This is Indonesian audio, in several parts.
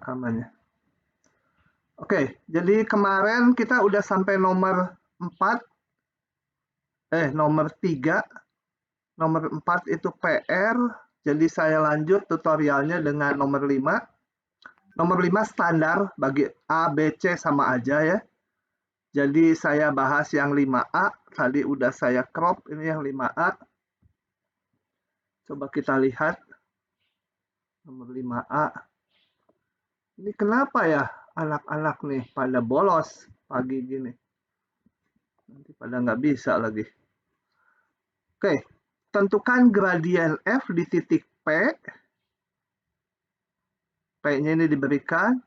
rekamannya. Oke, jadi kemarin kita udah sampai nomor 3. Nomor 4 itu PR. Jadi saya lanjut tutorialnya dengan nomor 5. Nomor 5 standar bagi A, B, C sama aja ya. Jadi saya bahas yang 5A. Tadi udah saya crop, ini yang 5A. Coba kita lihat. Nomor 5A. Ini kenapa ya anak-anak nih pada bolos pagi gini? Nanti pada nggak bisa lagi. Oke, tentukan gradien F di titik P. P-nya ini diberikan.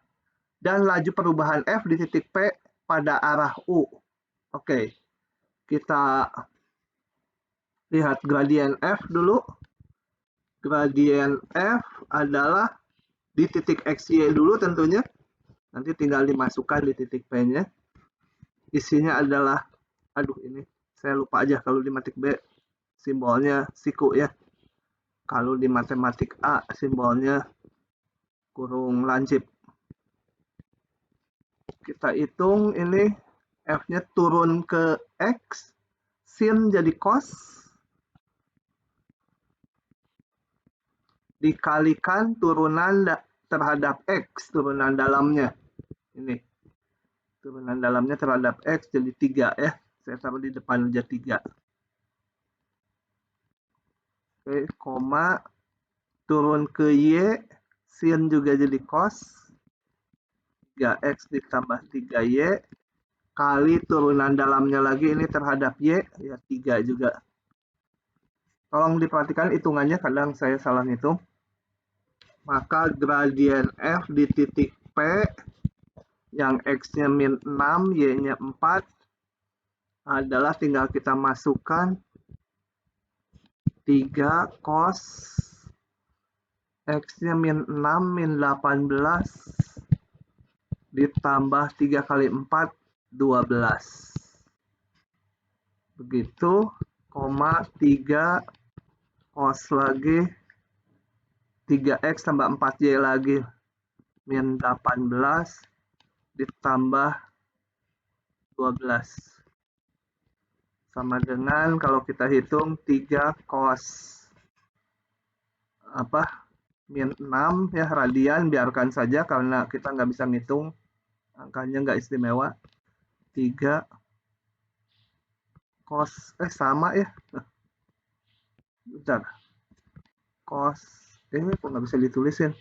Dan laju perubahan F di titik P pada arah U. Oke, kita lihat gradien F dulu. Gradien F adalah di titik XY dulu tentunya. Nanti tinggal dimasukkan di titik P-nya. Isinya adalah, aduh ini saya lupa aja kalau di matematik B simbolnya siku ya. Kalau di matematik A simbolnya kurung lancip. Kita hitung ini F-nya turun ke X, sin jadi cos, dikalikan turunan terhadap X, turunan dalamnya. Ini, turunan dalamnya terhadap X jadi 3 ya. Saya taruh di depan aja 3. Oke, koma, turun ke Y, sin juga jadi cos, 3X ditambah 3Y, kali turunan dalamnya lagi ini terhadap Y, ya 3 juga. Tolong diperhatikan hitungannya, kadang saya salah ngitung. Maka gradien F di titik P, yang X-nya min 6, Y-nya 4, adalah tinggal kita masukkan 3 cos X-nya min 6 min 18 ditambah 3 kali 4 12. Begitu, koma 3 cos lagi 3X tambah 4Y lagi min 18 ditambah 12. Sama dengan kalau kita hitung 3 cos min 6 ya, radian biarkan saja karena kita nggak bisa ngitung, angkanya nggak istimewa. 3 cos sama ya, bentar, cos kok nggak bisa ditulisin,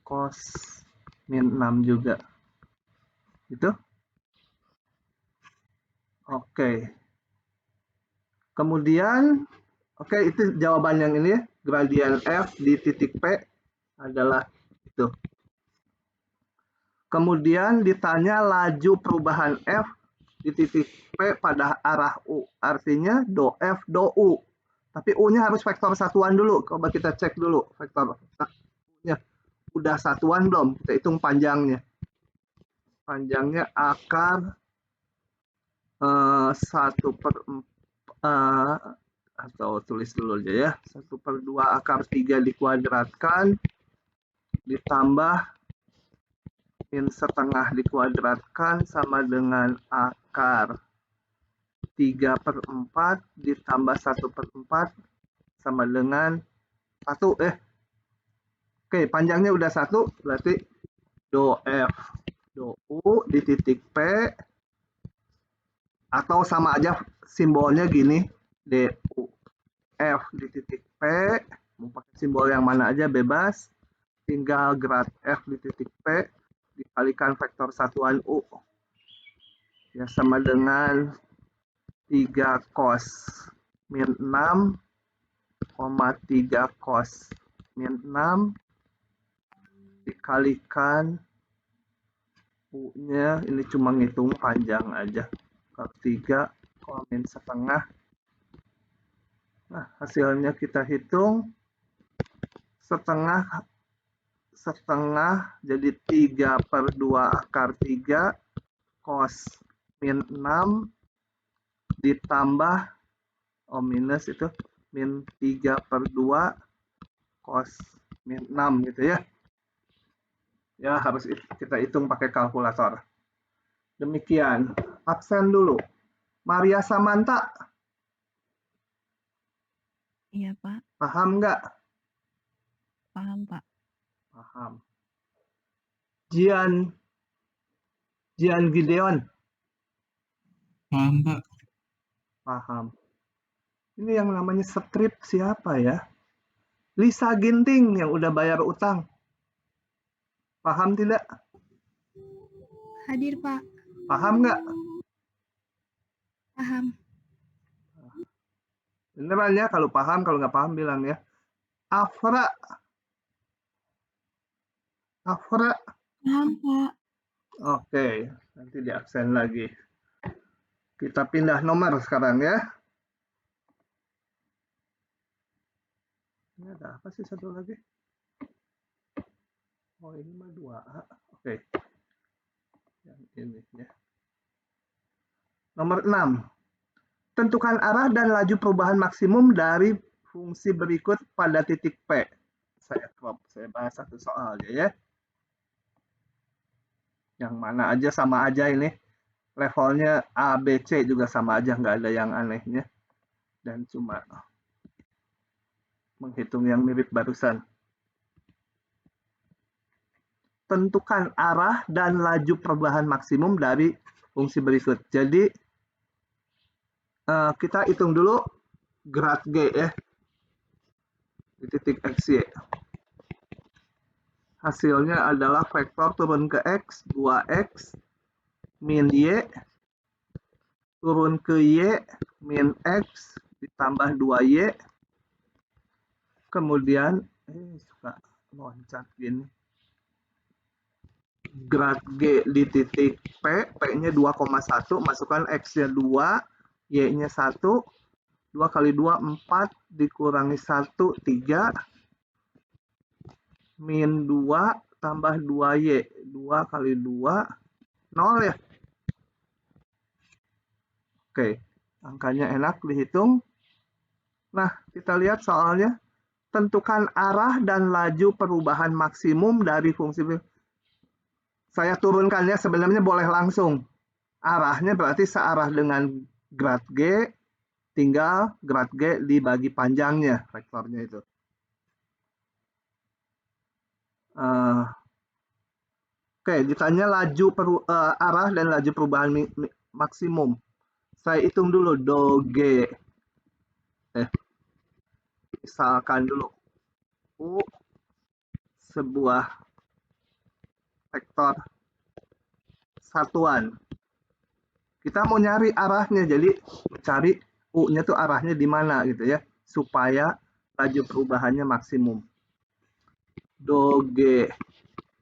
cos min 6 juga gitu. Oke. Kemudian, itu jawaban yang ini ya. Gradien F di titik P adalah itu. Kemudian ditanya laju perubahan F di titik P pada arah U. Artinya do F, do U. Tapi U-nya harus vektor satuan dulu. Coba kita cek dulu vektor U-nya. Udah satuan belum? Kita hitung panjangnya. Panjangnya akar 1/4 atau tulis dulu aja ya, 1/2 akar 3 dikuadratkan ditambah min setengah dikuadratkan sama dengan akar 3/4 ditambah 1/4 sama dengan 1. Oke, panjangnya udah 1, berarti do F, do U di titik P, atau sama aja simbolnya gini, DU F di titik P, mau pakai simbol yang mana aja bebas, tinggal grad F di titik P dikalikan vektor satuan U, ya sama dengan 3 cos min 6, 3 cos min 6 dikalikan U-nya, ini cuma ngitung panjang aja, 3 min setengah. Nah, hasilnya kita hitung setengah jadi 3/2 akar 3 cos min 6 ditambah minus itu min 3/2 cos min 6 gitu ya. Ya, harus kita hitung pakai kalkulator. Demikian. Absen dulu. Maria Samantha. Iya, Pak. Paham nggak? Paham, Pak. Paham. Jian Gideon. Paham, Pak. Paham. Ini yang namanya strip siapa ya? Lisa Ginting yang udah bayar utang. Paham tidak? Hadir, Pak. Paham nggak? Paham. Beneran ya, kalau paham, kalau nggak paham bilang ya. Afra. Paham, Pak. Oke, nanti di absen lagi. Kita pindah nomor sekarang ya. Ini ada apa sih satu lagi? Oh, ini mah 2A. Oke. Yang ini ya. Nomor 6. Tentukan arah dan laju perubahan maksimum dari fungsi berikut pada titik P. Saya bahas satu soal aja ya. Yang mana aja sama aja ini. Levelnya A, B, C juga sama aja, nggak ada yang anehnya. Dan cuma menghitung yang mirip barusan. Tentukan arah dan laju perubahan maksimum dari fungsi berikut. Jadi kita hitung dulu grad G ya di titik X, Y. Hasilnya adalah vektor turun ke X, 2X, min Y, turun ke Y, min X, ditambah 2Y, kemudian, suka loncat gini, grad G di titik P, P-nya 2,1, masukkan X-nya 2, Y-nya 1, 2 kali 2, 4, dikurangi 1, 3, min 2, tambah 2Y, 2 kali 2, 0 ya. Oke, angkanya enak dihitung. Nah, kita lihat soalnya. Tentukan arah dan laju perubahan maksimum dari fungsi. Saya turunkannya sebenarnya boleh langsung. Arahnya berarti searah dengan grad G, tinggal grad G dibagi panjangnya, vektornya itu. Oke, ditanya arah dan laju perubahan maksimum. Saya hitung dulu do G. Misalkan dulu U sebuah vektor satuan. Kita mau nyari arahnya, jadi cari U-nya tuh arahnya di mana gitu ya, supaya laju perubahannya maksimum. Do G,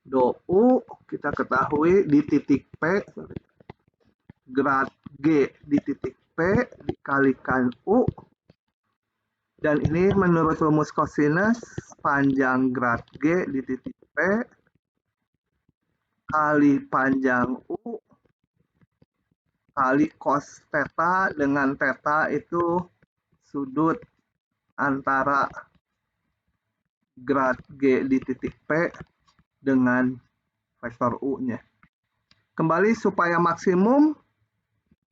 do U, kita ketahui di titik P, grad G di titik P dikalikan U, dan ini menurut rumus cosinus, panjang grad G di titik P kali panjang U kali cos theta, dengan theta itu sudut antara grad G di titik P dengan vektor U-nya. Kembali supaya maksimum,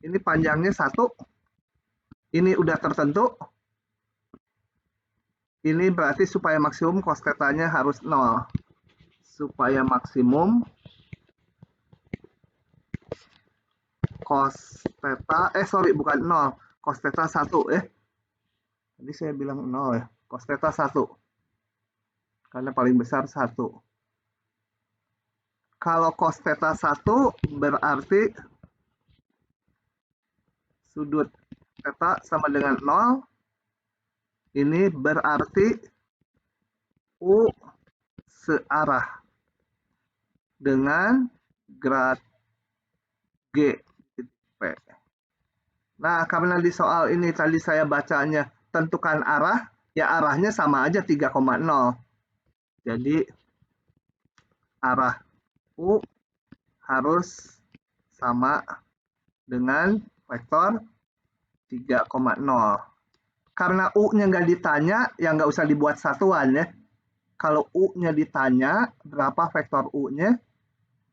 ini panjangnya 1, ini udah tertentu, ini berarti supaya maksimum cos theta-nya harus 0. Supaya maksimum cos theta, bukan 0, cos theta 1 ya. Tadi saya bilang 0 ya, cos theta 1. Karena paling besar 1. Kalau cos theta 1 berarti sudut theta sama dengan 0. Ini berarti U searah dengan grad G P. Nah, karena di soal ini tadi saya bacanya tentukan arah, ya arahnya sama aja 3,0. Jadi arah U harus sama dengan vektor 3,0. Karena U-nya nggak ditanya, ya nggak usah dibuat satuan ya. kalau U-nya ditanya, berapa vektor U-nya?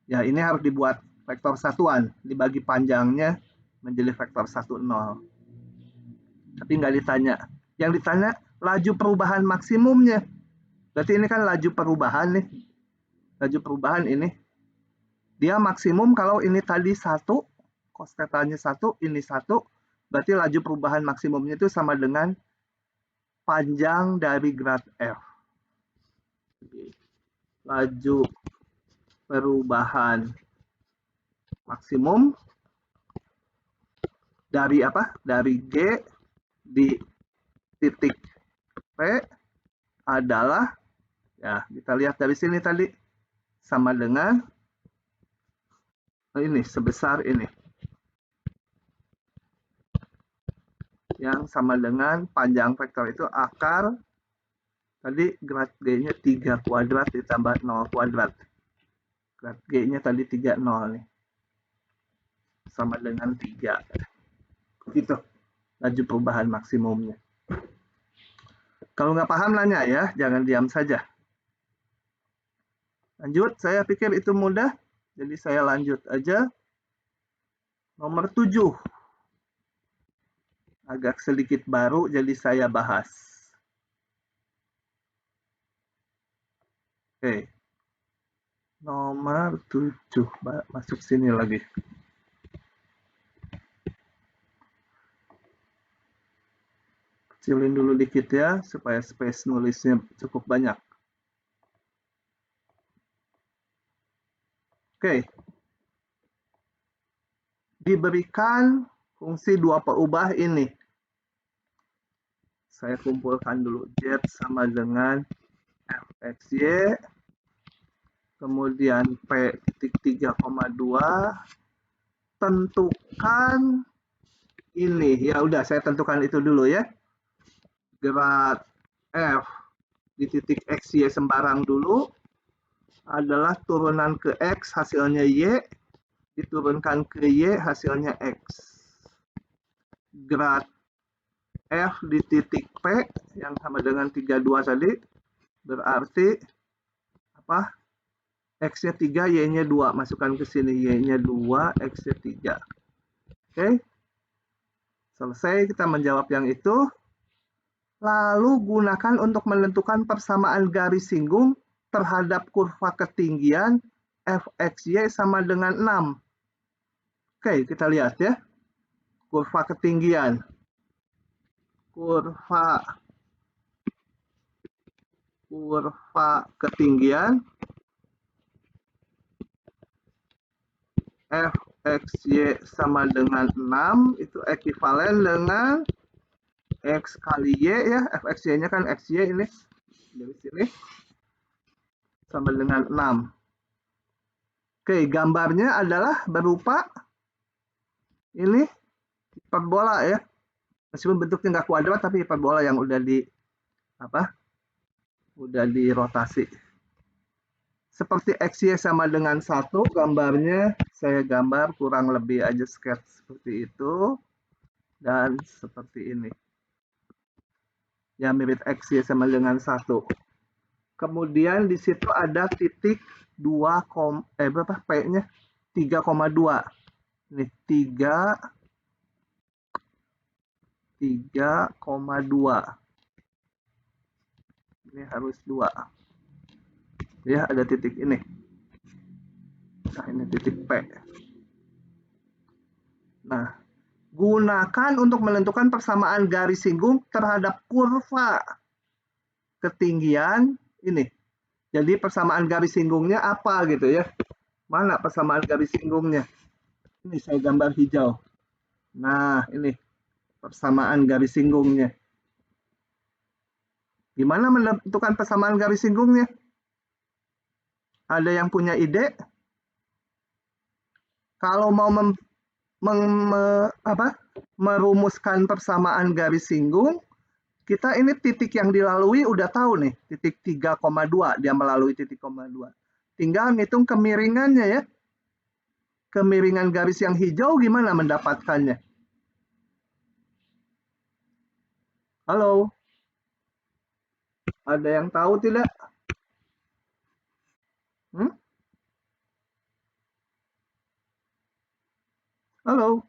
Ya, ini harus dibuat vektor satuan, dibagi panjangnya menjadi vektor 1, 0. Tapi nggak ditanya. Yang ditanya laju perubahan maksimumnya. Berarti ini kan laju perubahan nih. Laju perubahan ini. Dia maksimum kalau ini tadi 1, cos θ-nya 1, ini 1, berarti laju perubahan maksimumnya itu sama dengan panjang dari grad F. Laju perubahan maksimum dari apa? Dari G di titik P adalah, ya kita lihat dari sini tadi, sama dengan ini, sebesar ini. Yang sama dengan panjang vektor itu akar, tadi grad G-nya 3 kuadrat ditambah 0 kuadrat. Grad G-nya tadi 3, 0 nih. Sama dengan 3. Gitu, laju perubahan maksimumnya. Kalau nggak paham nanya ya, jangan diam saja. Lanjut, saya pikir itu mudah, jadi saya lanjut aja. Nomor 7. Agak sedikit baru, jadi saya bahas. Oke. Nomor 7, masuk sini lagi. Kecilin dulu dikit ya, supaya space nulisnya cukup banyak. Oke. Diberikan fungsi dua peubah ini. Saya kumpulkan dulu. Z sama dengan fxy. Kemudian P titik 3,2. Tentukan ini. Ya udah, saya tentukan itu dulu ya. Grad F di titik XY sembarang dulu adalah turunan ke X hasilnya Y, diturunkan ke Y hasilnya X. Grad F di titik P yang sama dengan 32 tadi berarti apa? X-nya 3, Y-nya 2. Masukkan ke sini, Y-nya 2, X-nya 3. Oke. Selesai kita menjawab yang itu. Lalu gunakan untuk menentukan persamaan garis singgung terhadap kurva ketinggian fxy sama dengan 6. Oke, kita lihat ya. Kurva ketinggian. Kurva ketinggian fxy sama dengan 6 itu ekuivalen dengan X kali Y ya, fxy-nya kan xy ini, dari sini, sama dengan 6. Oke, gambarnya adalah berupa ini hiperbola ya. Meskipun bentuknya nggak kuadrat, tapi hiperbola yang udah dirotasi. Seperti xy sama dengan 1, gambarnya saya gambar kurang lebih aja sketch seperti itu. Dan seperti ini. Ya mirip xy sama dengan 1. Kemudian di situ ada titik 2, berapa P-nya? 3,2. Ini 3,2. Ini harus 2. Ya, ada titik ini. Nah, ini titik P. Nah, gunakan untuk menentukan persamaan garis singgung terhadap kurva ketinggian ini. Jadi persamaan garis singgungnya apa gitu ya. Mana persamaan garis singgungnya? Ini saya gambar hijau. Nah, ini persamaan garis singgungnya. Gimana menentukan persamaan garis singgungnya? Ada yang punya ide? Kalau mau merumuskan persamaan garis singgung, kita ini titik yang dilalui udah tahu nih, titik 3,2 dia melalui titik 0,2. Tinggal ngitung kemiringannya ya. Kemiringan garis yang hijau gimana mendapatkannya? Halo? Ada yang tahu tidak? Halo?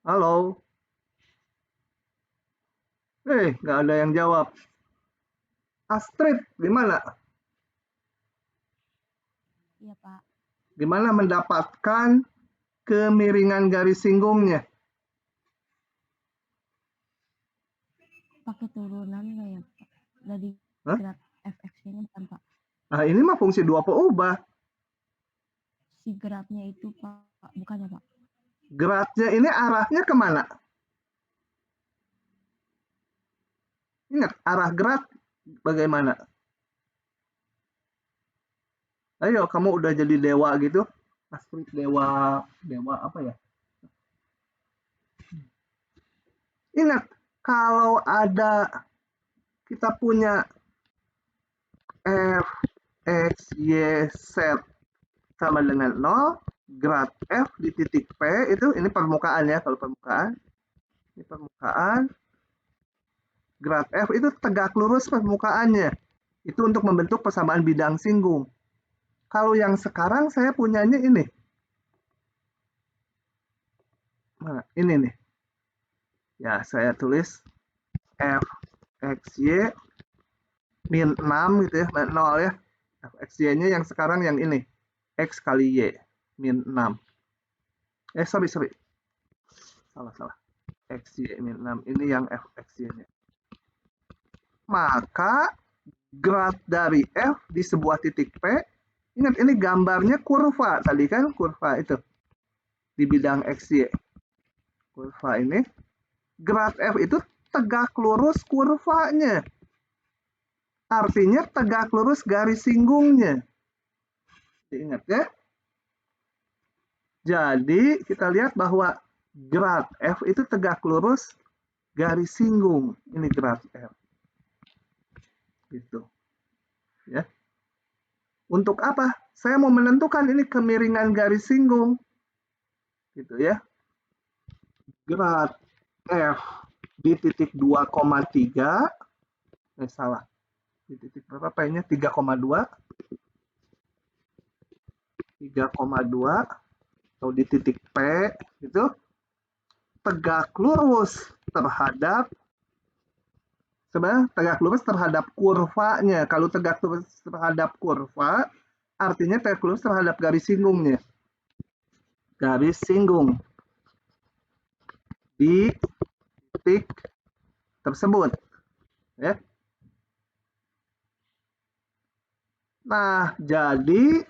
Halo? Nggak ada yang jawab. Astrid, gimana? Iya, Pak. Gimana mendapatkan kemiringan garis singgungnya? Pakai turunan nggak ya, Pak? Dari Hah? grad fx-nya bukan, Pak? Nah, ini mah fungsi dua peubah. Si gradnya itu, Pak, bukan ya, Pak? Gradnya ini arahnya kemana? Ingat, arah grad bagaimana? Ayo, kamu udah jadi dewa gitu. Astrid dewa apa ya? Ingat, kalau ada kita punya F, X, Y, Z sama dengan 0, grad F di titik P itu, ini permukaan ya, kalau permukaan. Ini permukaan. Grad F itu tegak lurus permukaannya. Itu untuk membentuk persamaan bidang singgung. Kalau yang sekarang saya punyanya ini. Nah, ini nih. Ya, saya tulis F, X, Y min 6 gitu ya, 0 ya. F, X, Y-nya yang sekarang yang ini. X kali Y min 6. Sorry. Salah. X, Y min 6. Ini yang F, X, Y-nya. Maka grad dari F di sebuah titik P, ingat ini gambarnya kurva. Tadi kan kurva itu. Di bidang X, Y. Kurva ini. Grad F itu tegak lurus kurvanya. Artinya tegak lurus garis singgungnya. Ingat ya. Jadi kita lihat bahwa grad F itu tegak lurus garis singgung. Ini grad F. Gitu. Ya. Untuk apa? Saya mau menentukan ini kemiringan garis singgung. Gitu ya. Grad F di titik 2,3. Salah. Di titik berapa P-nya? 3,2. 3,2 atau di titik P itu tegak lurus terhadap kurvanya. Kalau tegak lurus terhadap kurva, artinya tegak lurus terhadap garis singgungnya. Garis singgung di titik tersebut. Ya. Nah, jadi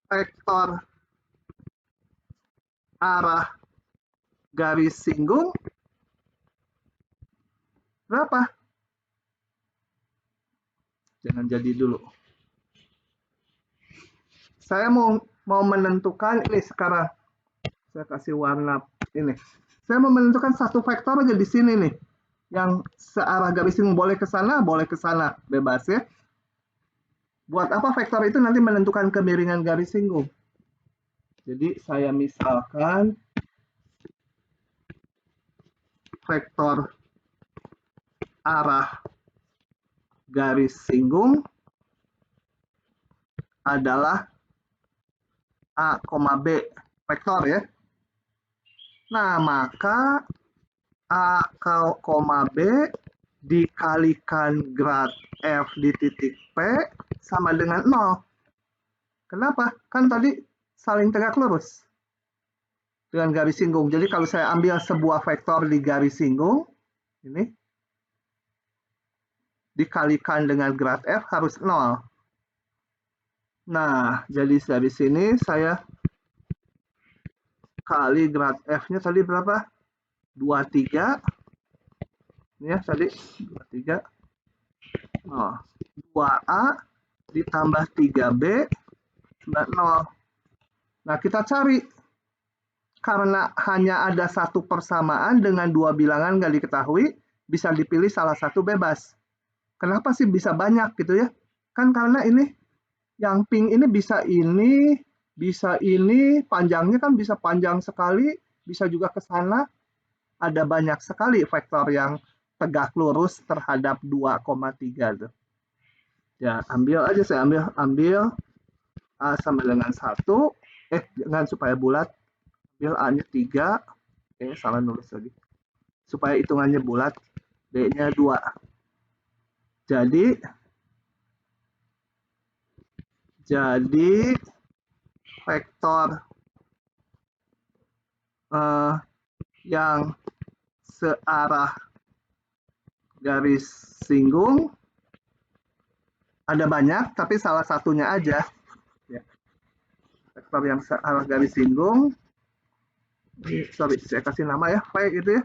vektor arah garis singgung berapa? Jangan jadi dulu. Saya mau menentukan ini sekarang. Saya kasih warna ini. Saya mau menentukan satu vektor aja di sini nih. Yang searah garis singgung boleh ke sana, bebas ya. Buat apa vektor itu nanti menentukan kemiringan garis singgung. Jadi saya misalkan vektor arah garis singgung adalah A, B vektor ya. Nah, maka A, B dikalikan grad F di titik P sama dengan 0. Kenapa? Kan tadi saling tegak lurus dengan garis singgung. Jadi kalau saya ambil sebuah vektor di garis singgung, ini dikalikan dengan grad F harus 0. Nah, jadi dari sini saya kali grad F-nya tadi berapa? 23. Ini ya tadi 23. Oh, 2A ditambah 3B 0. Nah, kita cari. Karena hanya ada satu persamaan dengan dua bilangan nggak diketahui, bisa dipilih salah satu bebas. Kenapa sih bisa banyak gitu ya? Kan karena ini, yang pink ini, panjangnya kan bisa panjang sekali, bisa juga ke sana. Ada banyak sekali vektor yang tegak lurus terhadap 2,3 tuh. Ya, ambil aja, saya ambil A sama dengan 1. Jangan, supaya bulat. Ambil A-nya 3. Salah nulis lagi. Supaya hitungannya bulat. B-nya 2. Jadi vektor yang searah garis singgung ada banyak, tapi salah satunya aja. Ya. Vektor yang searah garis singgung, sorry, saya kasih nama ya, V gitu ya,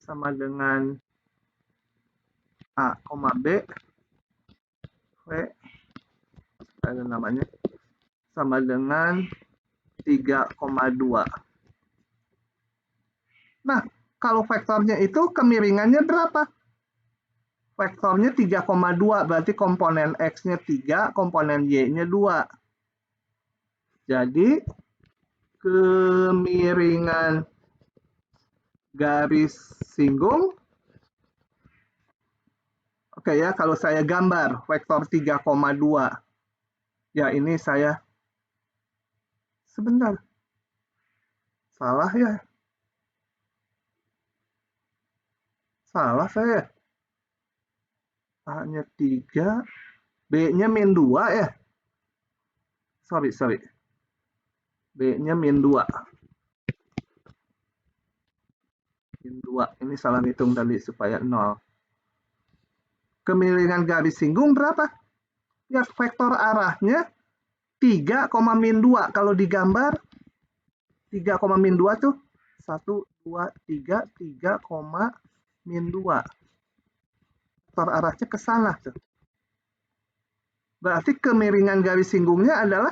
sama dengan A, B, V, ada namanya, sama dengan 3,2. Nah, kalau vektornya itu kemiringannya berapa? Vektornya 3,2, berarti komponen X-nya 3, komponen Y-nya 2. Jadi, kemiringan garis singgung, oke ya, kalau saya gambar vektor 3,2, ya ini saya, sebentar, salah ya, salah saya, A-nya 3, B-nya min 2 ya, sorry, B-nya min 2. Min 2, ini salah hitung tadi supaya 0. Kemiringan garis singgung berapa? Ya, vektor arahnya 3, min 2. Kalau digambar 3, min 2 tuh 1, 2, 3, 3, min 2. Vektor arahnya ke sana tuh. Berarti kemiringan garis singgungnya adalah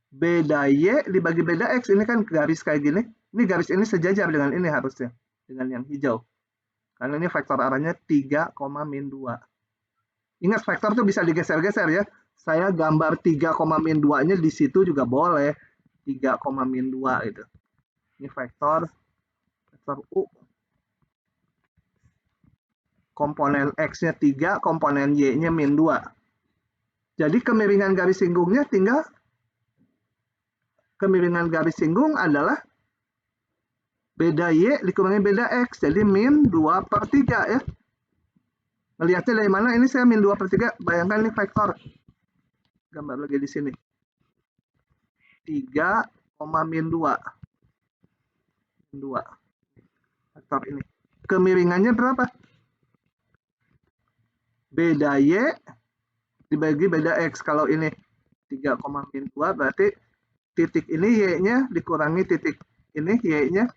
beda Y dibagi beda X. Ini kan garis kayak gini. Ini garis ini sejajar dengan ini harusnya. Dengan yang hijau. Karena ini vektor arahnya 3, min 2. Ingat, vektor tuh bisa digeser-geser ya. Saya gambar 3, min 2-nya di situ juga boleh. 3, min 2 gitu. Ini vektor U. Komponen X-nya 3, komponen Y-nya min 2. Jadi kemiringan garis singgungnya tinggal, kemiringan garis singgung adalah beda Y dikurangi beda X. Jadi min 2/3 ya. Melihatnya dari mana? Ini saya min 2/3. Bayangkan ini vektor. Gambar lagi di sini. 3, min 2. Min 2. Vektor ini. Kemiringannya berapa? Beda Y dibagi beda X. Kalau ini 3, min 2 berarti titik ini Y-nya dikurangi titik ini Y-nya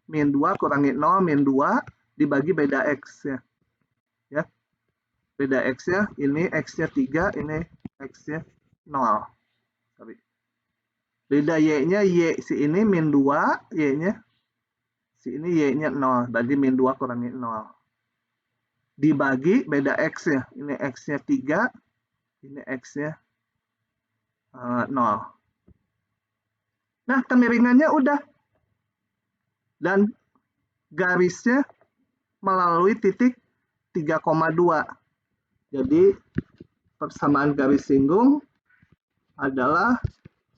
min 2 kurangi 0 min 2 dibagi beda X-nya. Ya. Beda X-nya, ini X-nya 3, ini X-nya 0. Sorry. Beda Y-nya, Y si ini min 2, Y-nya si ini Y-nya 0, berarti min 2 kurangi 0. Dibagi beda X-nya, ini X-nya 3, ini X-nya 0. Nah, kemiringannya udah. Dan garisnya melalui titik 3,2. Jadi, persamaan garis singgung adalah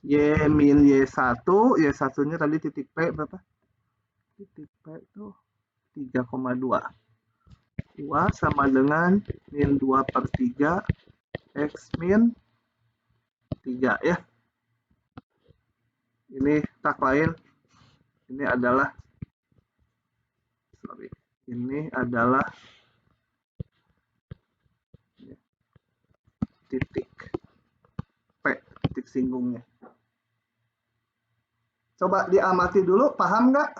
Y min Y1. Y1-nya tadi titik P berapa? Titik P itu 3,2. 2 sama dengan min 2/3 X min 3 ya. Ini tak lain, ini adalah, sorry, ini adalah titik P, titik singgungnya. Coba diamati dulu, paham nggak?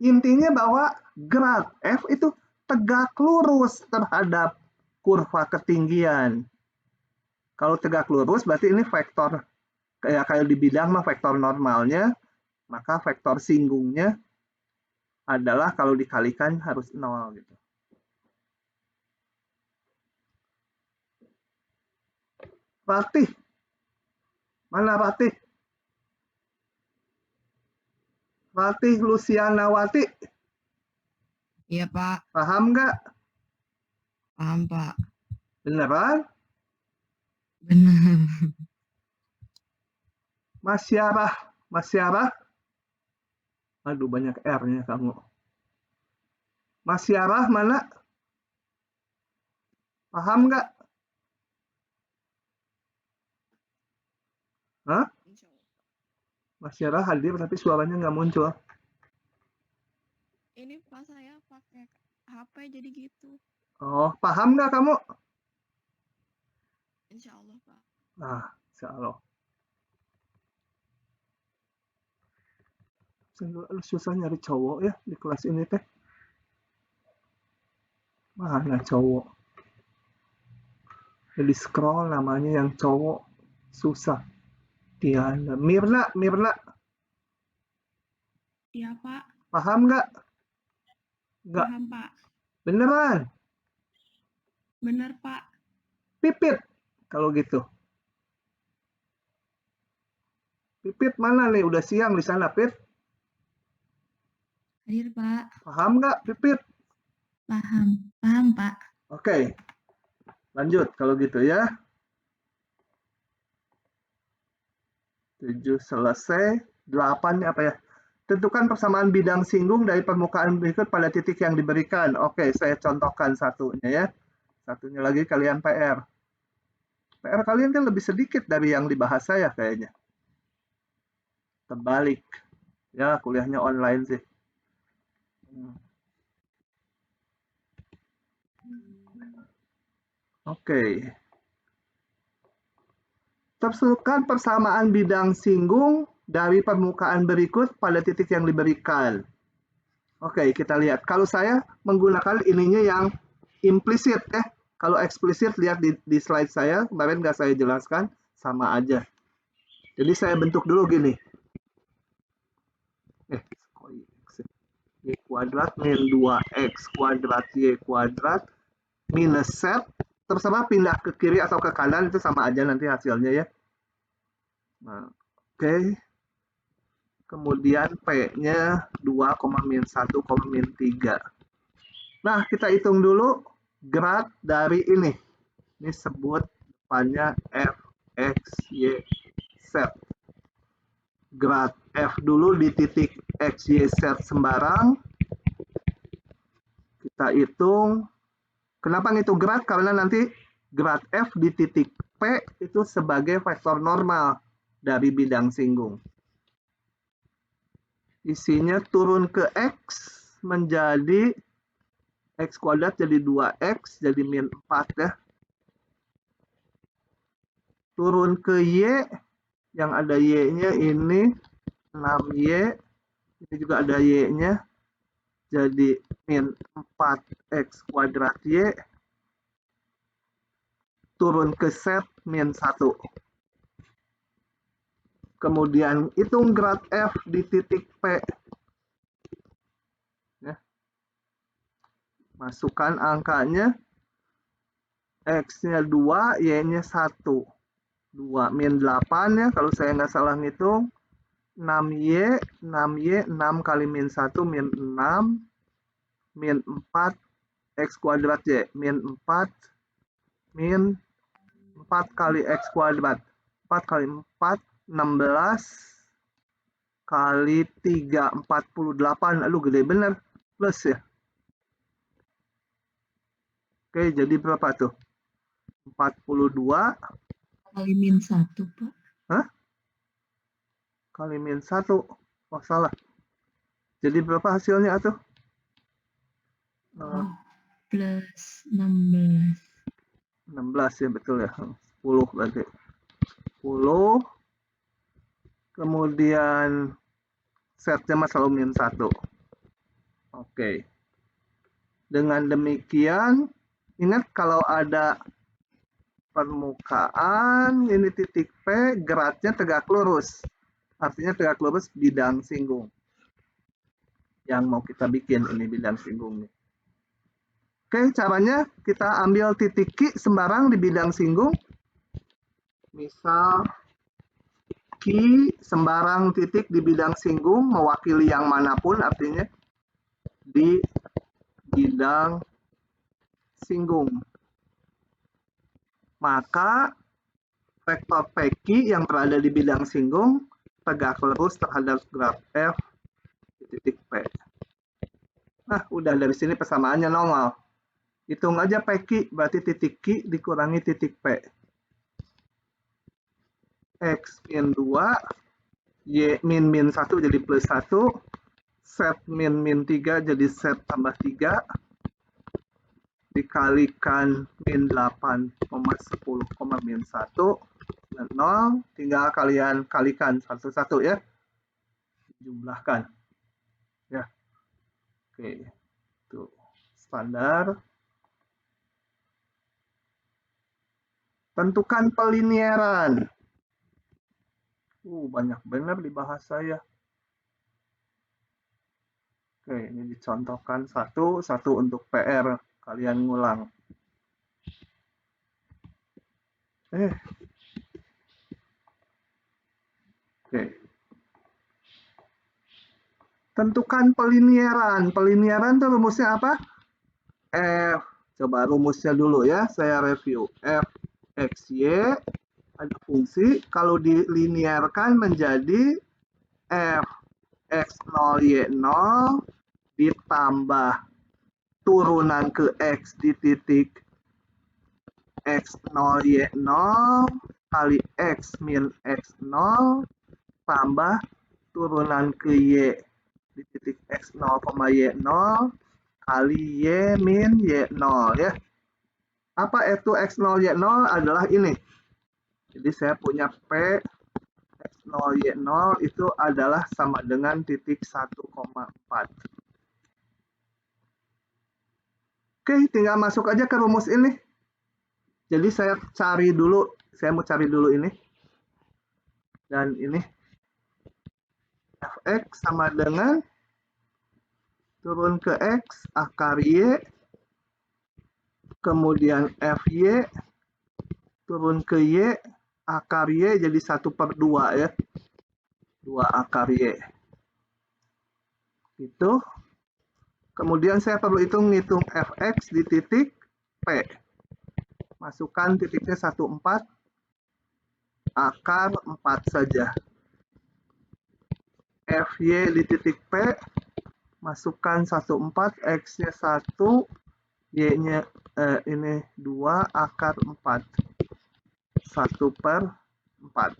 Intinya bahwa graf F itu tegak lurus terhadap kurva ketinggian. Kalau tegak lurus berarti ini vektor, kayak di bidang mah vektor normalnya, maka vektor singgungnya adalah kalau dikalikan harus 0 gitu. Ratih. Mana Ratih? Ratih Lucianawati. Iya, Pak. Paham nggak? Paham, Pak. Beneran? Benar. Masyarah. Masyarah? Aduh, banyak R-nya kamu. Masyarah mana? Paham nggak? Hah? Insya Allah. Masyarah hadir tapi suaranya nggak muncul. Ini pas saya pakai HP jadi gitu. Oh, paham nggak kamu? Insya Allah, Pak. Nah, insya Allah. Susah nyari cowok ya di kelas ini teh. Mana cowok? Jadi scroll namanya yang cowok susah. Tiana. Mirna, Mirna. Iya, Pak. Paham nggak? Nggak. Paham, Pak. Beneran. Bener, Pak. Pipit. Kalau gitu. Pipit mana nih? Udah siang di sana, Pit. Hadir, Pak. Paham nggak, Pipit? Paham. Paham, Pak. Oke. Lanjut kalau gitu ya. 7 selesai. 8 apa ya? Tentukan persamaan bidang singgung dari permukaan berikut pada titik yang diberikan. Oke, saya contohkan satunya ya. Satunya lagi kalian PR. PR kalian kan lebih sedikit dari yang dibahas saya kayaknya. Terbalik. Ya, kuliahnya online sih. Oke. Tentukan persamaan bidang singgung dari permukaan berikut pada titik yang diberikan. Oke, kita lihat. Kalau saya menggunakan ininya yang implisit ya. Kalau eksplisit lihat di slide saya, kemarin nggak saya jelaskan, sama aja. Jadi saya bentuk dulu gini. Y kuadrat min 2x kuadrat Y kuadrat minus Z. Terserah pindah ke kiri atau ke kanan, itu sama aja nanti hasilnya ya. Nah, oke. Kemudian P-nya 2,-1,-3. Nah, kita hitung dulu grad dari ini. Ini sebut depannya F, X, Y, Z. Grad F dulu di titik X, Y, Z sembarang. Kita hitung. Kenapa ngitung grad? Karena nanti grad F di titik P itu sebagai vektor normal dari bidang singgung. Isinya turun ke X menjadi X kuadrat jadi 2X, jadi min 4 ya. Turun ke Y, yang ada Y-nya ini 6Y, ini juga ada Y-nya, jadi min 4X kuadrat Y. Turun ke Z, min 1. Kemudian hitung grad F di titik P. Ya. Masukkan angkanya. X-nya 2, Y-nya 1. 2 min 8 ya, kalau saya nggak salah ngitung. 6Y, 6Y, 6 kali min 1, min 6. Min 4, X kuadrat Y. Min 4, min 4 kali X kuadrat. 4 kali 4, 16 kali 3, 48. Aduh, gede bener. Plus ya. Oke, jadi berapa tuh? 42. Kali min 1, Pak. Hah? Kali min 1. Oh, salah. Jadi berapa hasilnya tuh? Plus 16. 16 ya, betul ya. 10 berarti. 10. Kemudian setnya selalu min 1. Oke. Dengan demikian, ingat kalau ada permukaan, ini titik P, gradnya tegak lurus. Artinya tegak lurus bidang singgung. Yang mau kita bikin ini bidang singgungnya. Oke, caranya kita ambil titik Q sembarang di bidang singgung. Misal Q sembarang titik di bidang singgung mewakili yang manapun, artinya di bidang singgung. maka vektor PQ yang berada di bidang singgung tegak lurus terhadap graf F di titik P. Nah, udah dari sini persamaannya nongol. Hitung aja PQ, berarti titik Q dikurangi titik P. X min 2, Y min min 1 jadi plus 1, Z min min 3 jadi Z tambah 3, dikalikan min 8, 10, min 1, dan 0, tinggal kalian kalikan satu-satu ya. Jumlahkan. Ya. Oke. Itu standar. Tentukan pelinearan. Banyak benar dibahas saya. Oke, ini dicontohkan satu untuk PR. Kalian ngulang. Oke. Tentukan pelinearan. Pelinearan itu rumusnya apa? F. Coba rumusnya dulu ya, saya review. F X Y ada fungsi, kalau dilinearkan menjadi F X0 Y0 ditambah turunan ke X di titik X0 Y0 kali X min X0 tambah turunan ke Y di titik X0, Y0 kali Y min Y0 ya. Apa itu X0 Y0 adalah ini. Jadi saya punya P X0 Y0 itu adalah sama dengan titik 1,4. Oke, tinggal masuk aja ke rumus ini. Jadi saya mau cari dulu ini. Dan ini Fx sama dengan turun ke X akar Y, kemudian Fy turun ke Y akar Y jadi 1/2 ya. 2 akar Y. Itu. Kemudian saya perlu hitung Fx di titik P. Masukkan titiknya 1,4. Akar 4 saja. Fy di titik P. Masukkan 1,4. X-nya 1. Y-nya ini 2 akar 4. 1/4.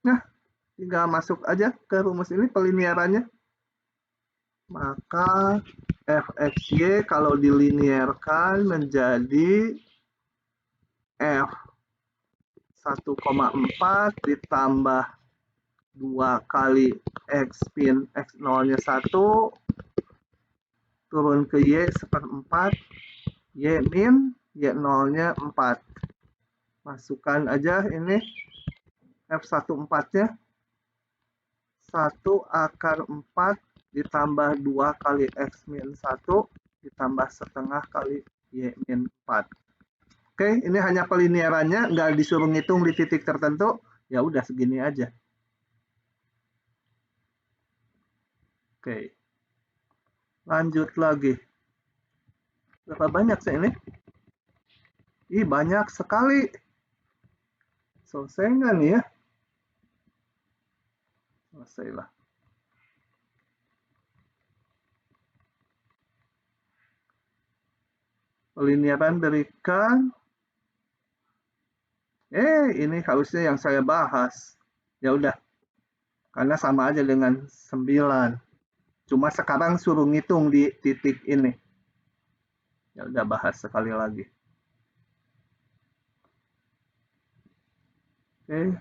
Nah, tinggal masuk aja ke rumus ini pelinearannya. Maka Fxy kalau dilinearkan menjadi F 1,4 ditambah 2 kali X min X0-nya 1 turun ke Y 1/4 Y min Y0-nya 4. Masukkan aja ini F14-nya 1 akar 4 ditambah 2 kali X min 1 ditambah setengah kali Y min 4. Oke, ini hanya pelinearannya, nggak disuruh ngitung di titik tertentu, ya udah segini aja. Oke, lanjut lagi. Berapa banyak sih ini? Banyak sekali. Selesai nggak nih ya? Selesailah. Pelinearan berikan. Ini harusnya yang saya bahas. Ya udah. Karena sama aja dengan 9. Cuma sekarang suruh ngitung di titik ini. Ya udah bahas sekali lagi. Oke.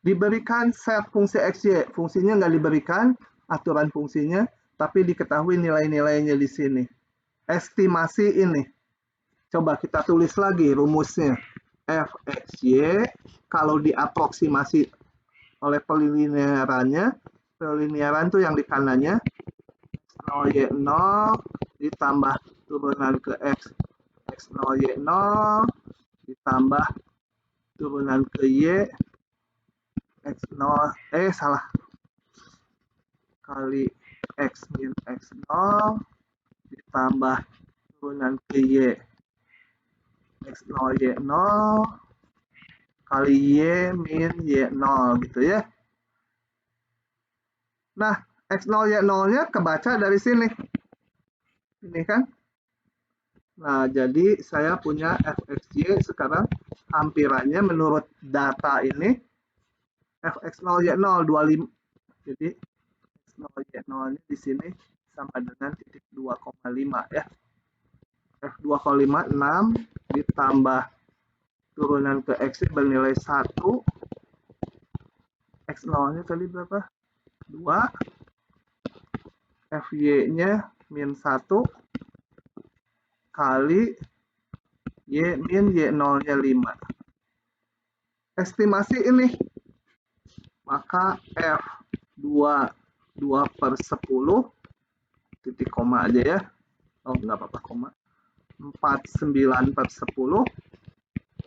Diberikan set fungsi XY. Fungsinya nggak diberikan, aturan fungsinya, tapi diketahui nilai-nilainya di sini. Estimasi ini. Coba kita tulis lagi rumusnya. Fxy kalau diaproksimasi oleh pelinearannya, pelinearan tuh yang di kanannya 0y0 ditambah turunan ke x 0y0 ditambah turunan ke y x0 salah kali X min X0 ditambah turunan ke Y X0 Y0 kali Y min Y0 gitu ya. Nah, X0 Y0-nya kebaca dari sini. Ini kan. Nah, jadi saya punya fxy sekarang hampirannya menurut data ini fx0 y0 25. Jadi x0 y0 di sini sama dengan titik 2,5 ya. F2,5 6 ditambah turunan ke x bernilai 1. X0-nya tadi berapa? 2. Fy-nya min 1 kali Y min Y0-nya 5. Estimasi ini. Maka F2 2/10 titik koma aja ya. Oh, nggak apa-apa koma. 49/10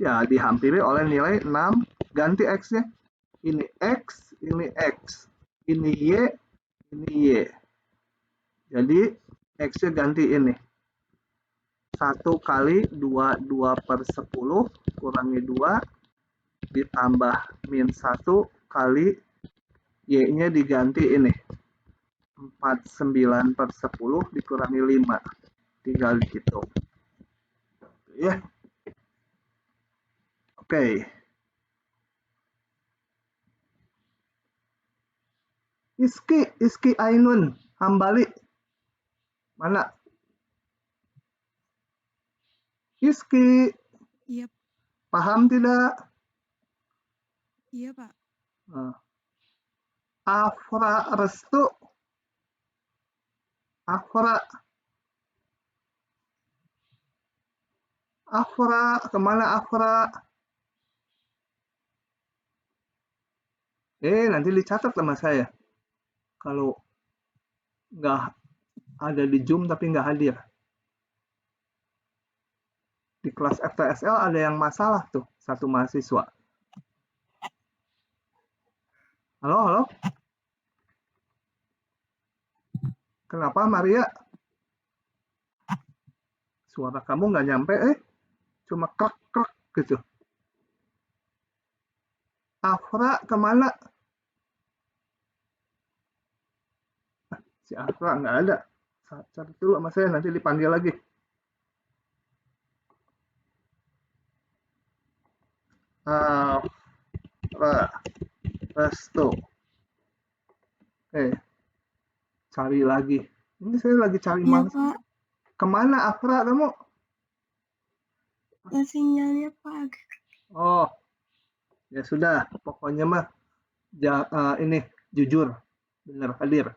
ya dihampiri oleh nilai 6. Ganti X-nya. Ini X, ini X. Ini Y, ini Y. Jadi X-nya ganti ini. 1 kali 2/10 kurangi 2 ditambah min 1 kali Y-nya diganti ini. 49/10 dikurangi 5. Tinggal dihitung. Ya. Oke. Iski Ainun Hambali. Mana? Iski. Iya, Paham tidak? iya Pak. Afra Restu. Afra. Kemana Afra? Nanti dicatat sama saya. Kalau nggak ada di Zoom tapi nggak hadir. Di kelas FTSL ada yang masalah tuh, satu mahasiswa. Halo? Kenapa Maria? Suara kamu nggak nyampe, cuma krek gitu. Afra kemana? Si Afra nggak ada. Cari dulu sama saya, nanti dipanggil lagi. Afra Restu. Cari lagi. Ini saya lagi cari Iya, mana? Pak. Kemana Afra kamu? Sinyalnya, Pak. Oh, ya sudah. Pokoknya mah ini jujur, benar hadir.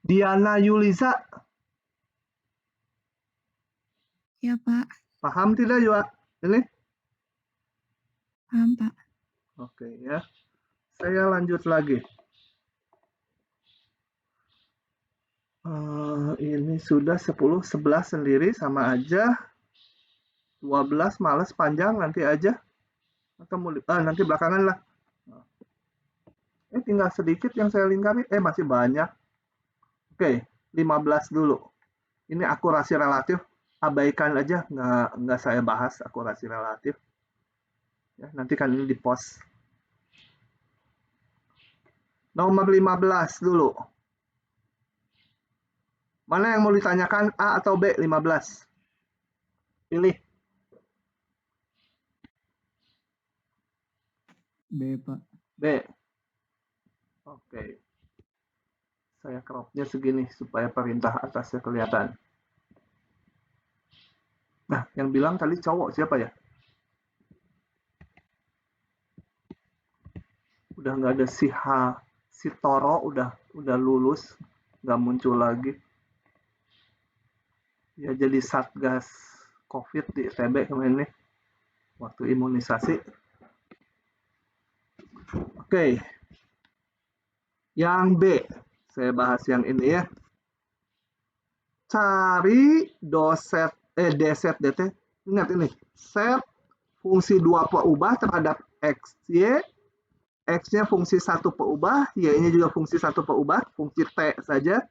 Diana Yuliza. Iya Pak. Paham tidak juga ini? Paham Pak. Oke ya. Saya lanjut lagi. Ini sudah 10, 11 sendiri sama aja. 12 males panjang nanti aja. Atau nanti belakangan lah. Tinggal sedikit yang saya lingkari. Masih banyak. Oke, 15 dulu. Ini akurasi relatif. Abaikan aja, nggak saya bahas akurasi relatif. Ya, nanti kan ini di post. Nomor 15 dulu. Mana yang mau ditanyakan, A atau B? 15. Pilih. B, Pak. B. Oke. Saya crop-nya segini supaya perintah atasnya kelihatan. Nah, yang bilang tadi cowok siapa ya? Udah nggak ada si Toro udah lulus, nggak muncul lagi. Ya jadi satgas COVID di ITB kemarin nih, waktu imunisasi. Oke. Yang B, saya bahas yang ini ya. Cari dset dt. Ingat ini, set fungsi 2 ubah terhadap x, y X-nya fungsi satu peubah, Y-nya juga fungsi satu peubah, fungsi T saja.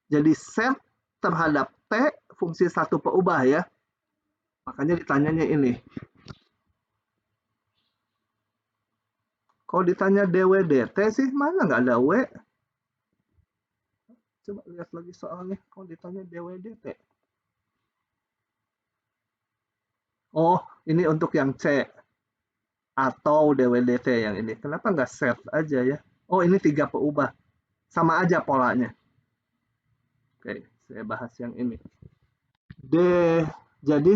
Jadi set terhadap T fungsi satu peubah ya. Makanya ditanyanya ini. Kalau ditanya DW/DT sih, mana nggak ada W. Coba lihat lagi soalnya, kalau ditanya DW/DT. Oh, ini untuk yang C. Atau DW/DT yang ini. Kenapa nggak set aja ya? Oh, ini 3 peubah. Sama aja polanya. Oke, saya bahas yang ini. Jadi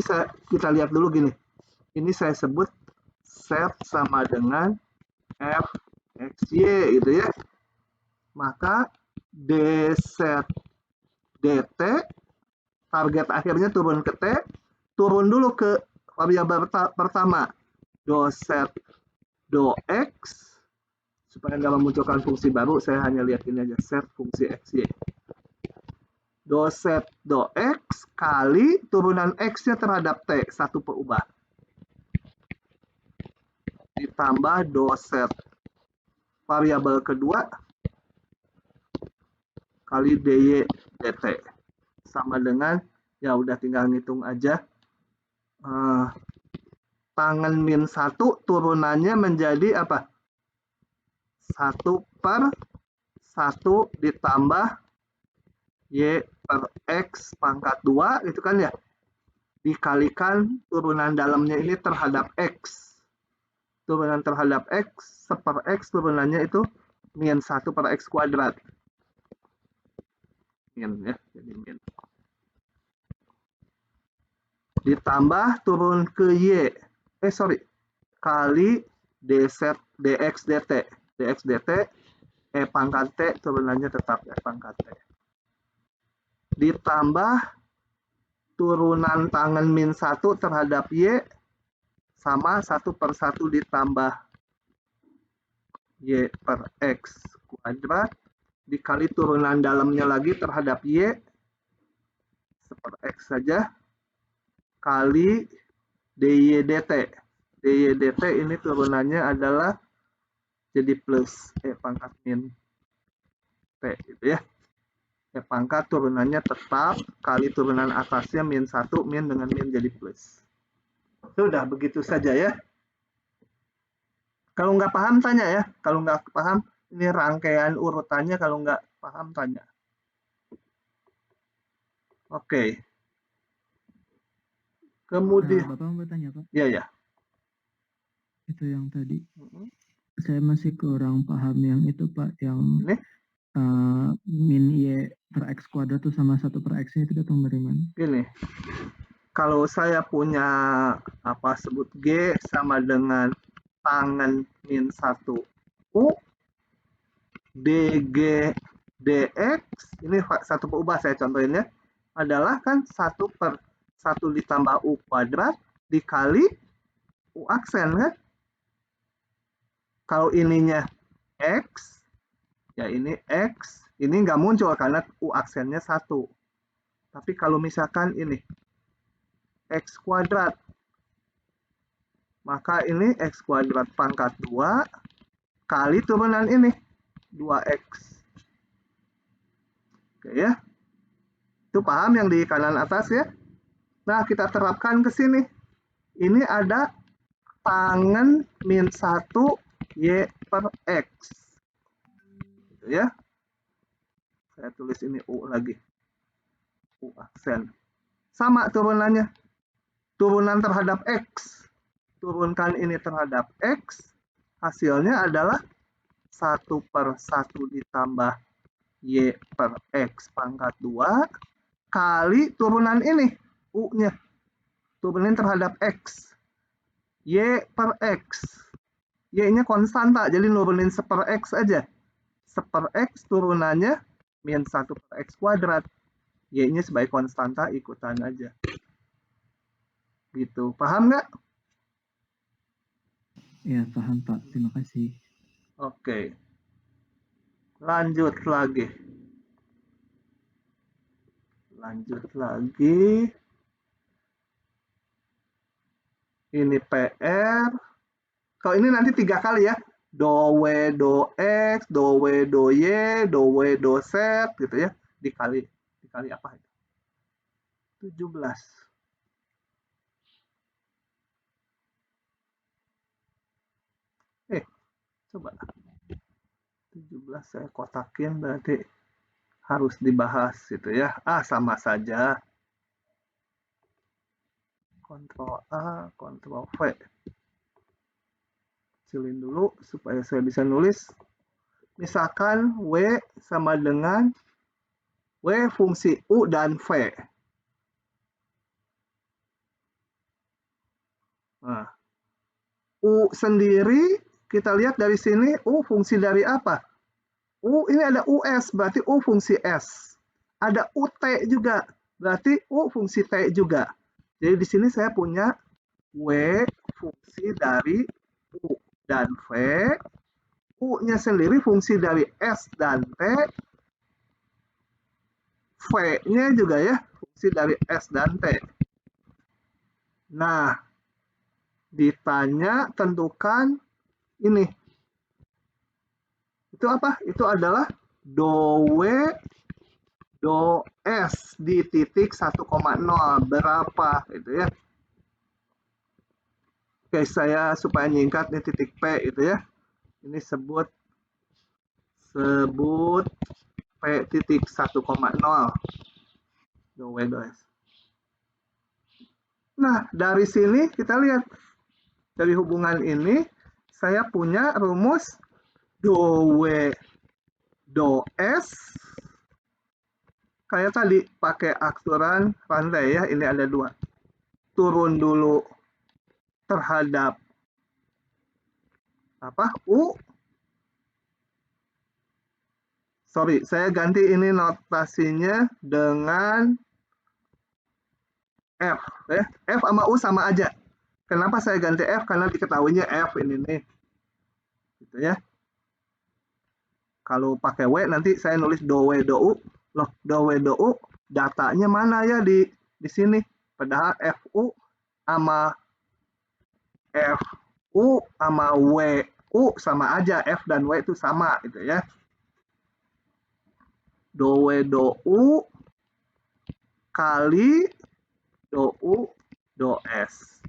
kita lihat dulu gini. Ini saya sebut set sama dengan F X Y gitu ya. Maka D set DT, target akhirnya turun ke T, turun dulu ke variabel pertama. Do set do X, supaya nggak memunculkan fungsi baru, saya hanya lihat ini aja, set fungsi XY. Do set do X kali turunan X-nya terhadap T, satu peubah. Ditambah do set variabel kedua kali dy dt. Sama dengan, ya udah tinggal ngitung aja. Tangan min 1 turunannya menjadi apa? 1/1 ditambah Y per X pangkat 2, gitu kan ya. Dikalikan turunan dalamnya ini terhadap X. Turunan terhadap X, 1/X turunannya itu min 1/X kuadrat. Min ya, jadi min. Ditambah turun ke Y. Kali dz dx dt. Dx dt, E pangkat T turunannya tetap E pangkat T. Ditambah turunan tangan min 1 terhadap Y sama 1/1 ditambah Y per X kuadrat dikali turunan dalamnya lagi terhadap Y 1/X saja kali dy dt. Dy dt ini turunannya adalah jadi plus E pangkat min T gitu ya. E pangkat turunannya tetap kali turunan atasnya min 1, min dengan min jadi plus. Sudah, begitu saja ya. Kalau nggak paham tanya ya. Kalau nggak paham, ini rangkaian urutannya, kalau nggak paham tanya. Oke. Kemudian, Bapak mau bertanya, Pak? ya ya. Itu yang tadi. Saya masih kurang paham yang itu, Pak. Yang Ini? min Y per X kuadrat itu sama 1/X-nya itu datang dari mana? Gini. Kalau saya punya sebut G sama dengan tangan min 1 U, DG DX, ini satu peubah saya contohin ya, adalah kan 1/1 ditambah U kuadrat dikali U aksen kan. Kalau ininya X, ya ini X, ini nggak muncul karena U aksennya 1. Tapi kalau misalkan ini X kuadrat, maka ini X kuadrat pangkat 2 kali turunan ini 2X. Oke ya. Itu paham yang di kanan atas ya. Nah, kita terapkan ke sini. Ini ada tangan min 1 Y per X. Gitu ya. Saya tulis ini U lagi. U aksen. Sama turunannya. Turunan terhadap X. Turunkan ini terhadap X. Hasilnya adalah 1/1 ditambah Y per X pangkat 2 kali turunan ini U-nya. Turunin terhadap X. Y per X. Y-nya konstanta, jadi nurunin 1/X aja. 1/X turunannya min 1/X kuadrat. Y-nya sebagai konstanta, ikutan aja. Gitu, paham nggak? Ya, paham, Pak. Terima kasih. Oke. Lanjut lagi. Ini PR. Kalau ini nanti 3 kali ya. do W, do X, do W, do Y, do W, do Z, gitu ya. Dikali apa itu? 17. Coba. 17 saya kotakin berarti harus dibahas gitu ya. Sama saja. Ctrl A, Ctrl V. Kecilin dulu supaya saya bisa nulis. Misalkan W sama dengan W fungsi U dan V. Nah, U sendiri, kita lihat dari sini, U fungsi dari apa? U ini ada US, berarti U fungsi S. Ada UT juga, berarti U fungsi T juga. Jadi di sini saya punya W fungsi dari U dan V. U-nya sendiri fungsi dari S dan T. V-nya juga ya, fungsi dari S dan T. Nah, ditanya tentukan ini. Itu apa? Itu adalah do W, do S di titik 1,0. Berapa? Gitu ya. Oke, saya supaya nyingkat nih titik P itu ya. Ini sebut P titik 1,0. Do W, do S. Nah, dari sini kita lihat. Dari hubungan ini, saya punya rumus do W, do S. Kayak tadi, pakai aksuran rantai ya. Ini ada 2. Turun dulu terhadap U. Sorry, saya ganti ini notasinya dengan F. Ya. F sama U sama aja. Kenapa saya ganti F? Karena diketahuinya F ini nih. Gitu ya. Kalau pakai W nanti saya nulis do W, do U. Loh, do W, do U datanya mana ya di sini? Padahal FU sama FU sama WU sama aja. F dan W itu sama gitu ya. Do W, do U kali do U, do S.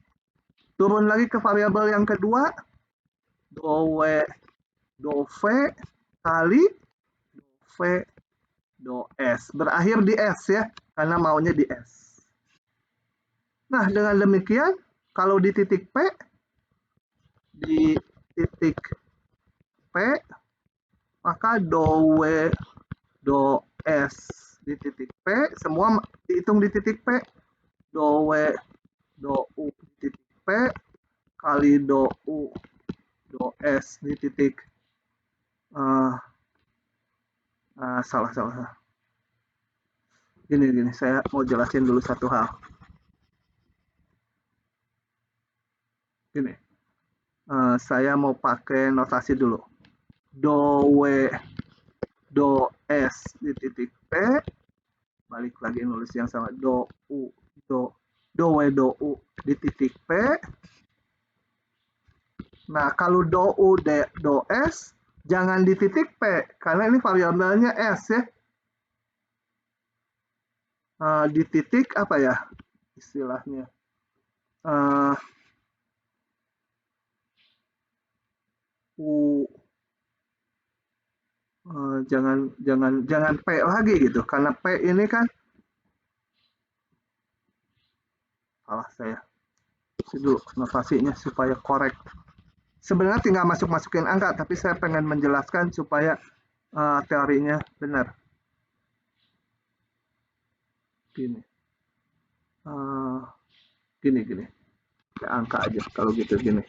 Turun lagi ke variabel yang kedua. Do W, do V kali do V, do S. Berakhir di S ya, karena maunya di S. Nah, dengan demikian, kalau di titik P, maka do W, do S di titik P, semua dihitung di titik P. Do W, do U di titik P, kali do U, do S di titik salah. Gini, saya mau jelasin dulu satu hal. Gini, saya mau pakai notasi dulu. Do W, do S di titik P, balik lagi nulis yang sama. Do U, do W, do U di titik P. Nah, kalau do U, do S, jangan di titik P, karena ini variabelnya S ya. Di titik apa ya istilahnya? U, jangan P lagi gitu, karena P ini kan salah saya. Dulu notasinya supaya korek. Sebenarnya tinggal masukin angka, tapi saya pengen menjelaskan supaya teorinya benar. Gini. Gini. Kayak angka aja kalau gitu gini.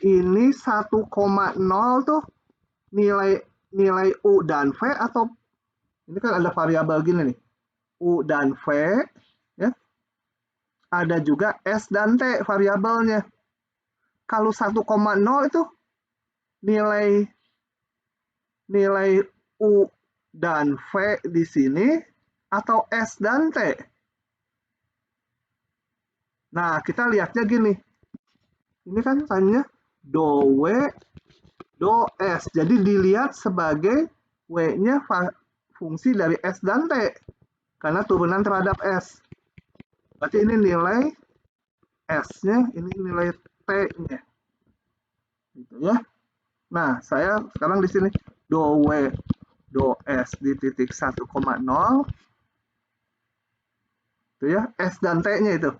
Ini 1,0 tuh nilai U dan V atau ini kan ada variabel gini nih. U dan V ya. Ada juga S dan T variabelnya. Kalau 1,0 itu nilai U dan V di sini atau S dan T. Nah, kita lihatnya gini. Ini kan tanya do W, do S. Jadi dilihat sebagai W-nya fungsi dari S dan T. Karena turunan terhadap S. Berarti ini nilai S-nya, ini nilai T-nya. Gitu ya. Nah, saya sekarang di sini do W, do S di titik 1,0. Itu ya, S dan T-nya itu.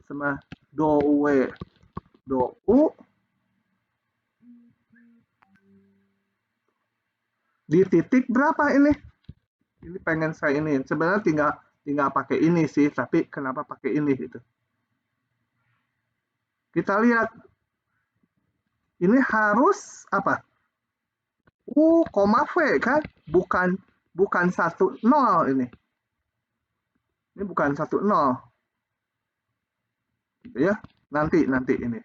Sama do W, do U di titik berapa ini? Ini pengen saya ini. Sebenarnya tinggal pakai ini sih, tapi kenapa pakai ini gitu. Kita lihat. Ini harus apa? U, V kan? Bukan 1,0 ini. Ini bukan 1,0. Gitu ya. Nanti ini.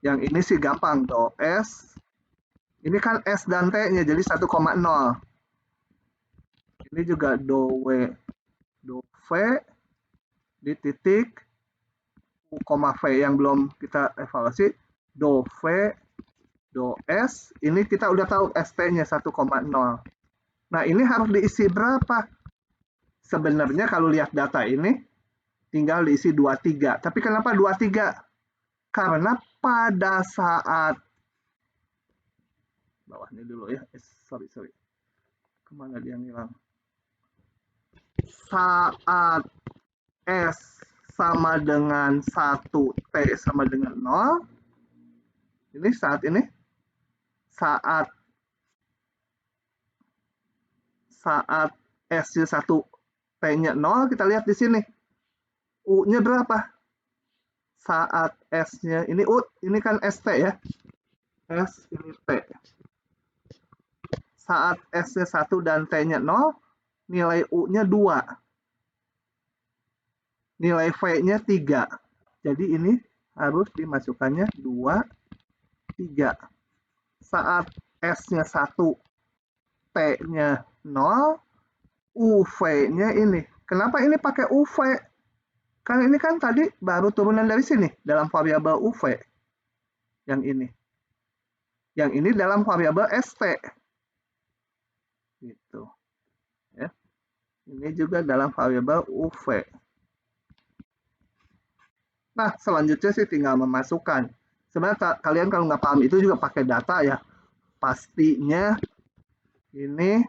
Yang ini sih gampang, do S. Ini kan S dan T-nya, jadi 1,0. Ini juga do W, do V di titik U, V yang belum kita evaluasi. Do V, do S. Ini kita udah tahu ST-nya 1,0. Nah, ini harus diisi berapa? Sebenarnya kalau lihat data ini, tinggal diisi 23. Tapi kenapa 23? Karena pada saat bawah ini dulu ya, sorry. Kemana dia ngilang? Saat S sama dengan 1, T sama dengan 0. Ini saat ini. Saat S-nya 1, T-nya 0, kita lihat di sini. U-nya berapa? Saat S-nya, ini U, ini kan ST ya. S, ini T. Saat S-nya 1 dan T-nya 0, nilai U-nya 2. Nilai V-nya 3. Jadi ini harus dimasukkannya 2, 3. Saat S-nya 1, T-nya 0, UV-nya ini. Kenapa ini pakai UV? Karena ini kan tadi baru turunan dari sini, dalam variabel UV. Yang ini. Yang ini dalam variabel ST. Gitu. Ya. Ini juga dalam variabel UV. Nah, selanjutnya sih tinggal memasukkan. Sebenarnya kalian kalau nggak paham itu juga pakai data ya. Pastinya ini,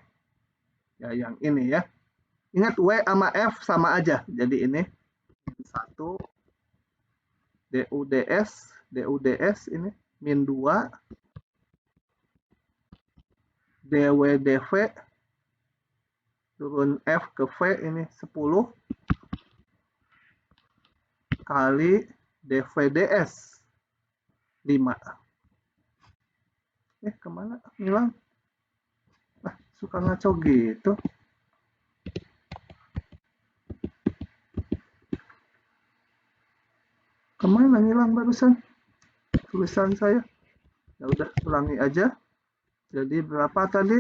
ya yang ini ya. Ingat W sama F sama aja. Jadi ini 1, DUDS ini, min 2, DWDV, turun F ke V ini 10, kali DVDS 5. Kemana hilang? Suka ngaco gitu. Kemana ngilang barusan tulisan saya? Ya udah, ulangi aja. Jadi berapa tadi?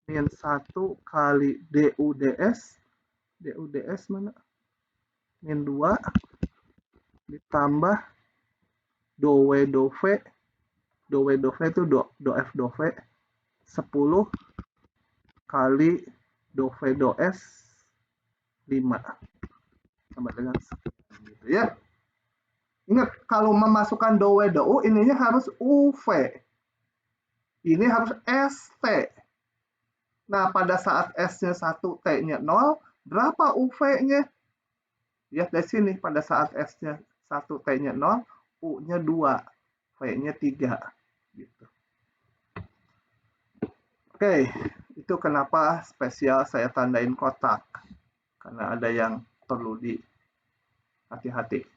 Min 1 kali DUDS. DUDS mana? Min 2 ditambah do W do V. Do W do V itu do F do V. 10 kali do V do S 5. Sama dengan gitu ya. Ingat, kalau memasukkan do W do U, ininya harus UV. Ini harus ST. Nah, pada saat S-nya 1, T-nya 0, berapa UV-nya? Lihat dari sini, pada saat S-nya 1, T-nya 0, U-nya 2, V-nya 3. Gitu. Oke, itu kenapa spesial saya tandain kotak. Karena ada yang perlu di hati-hati.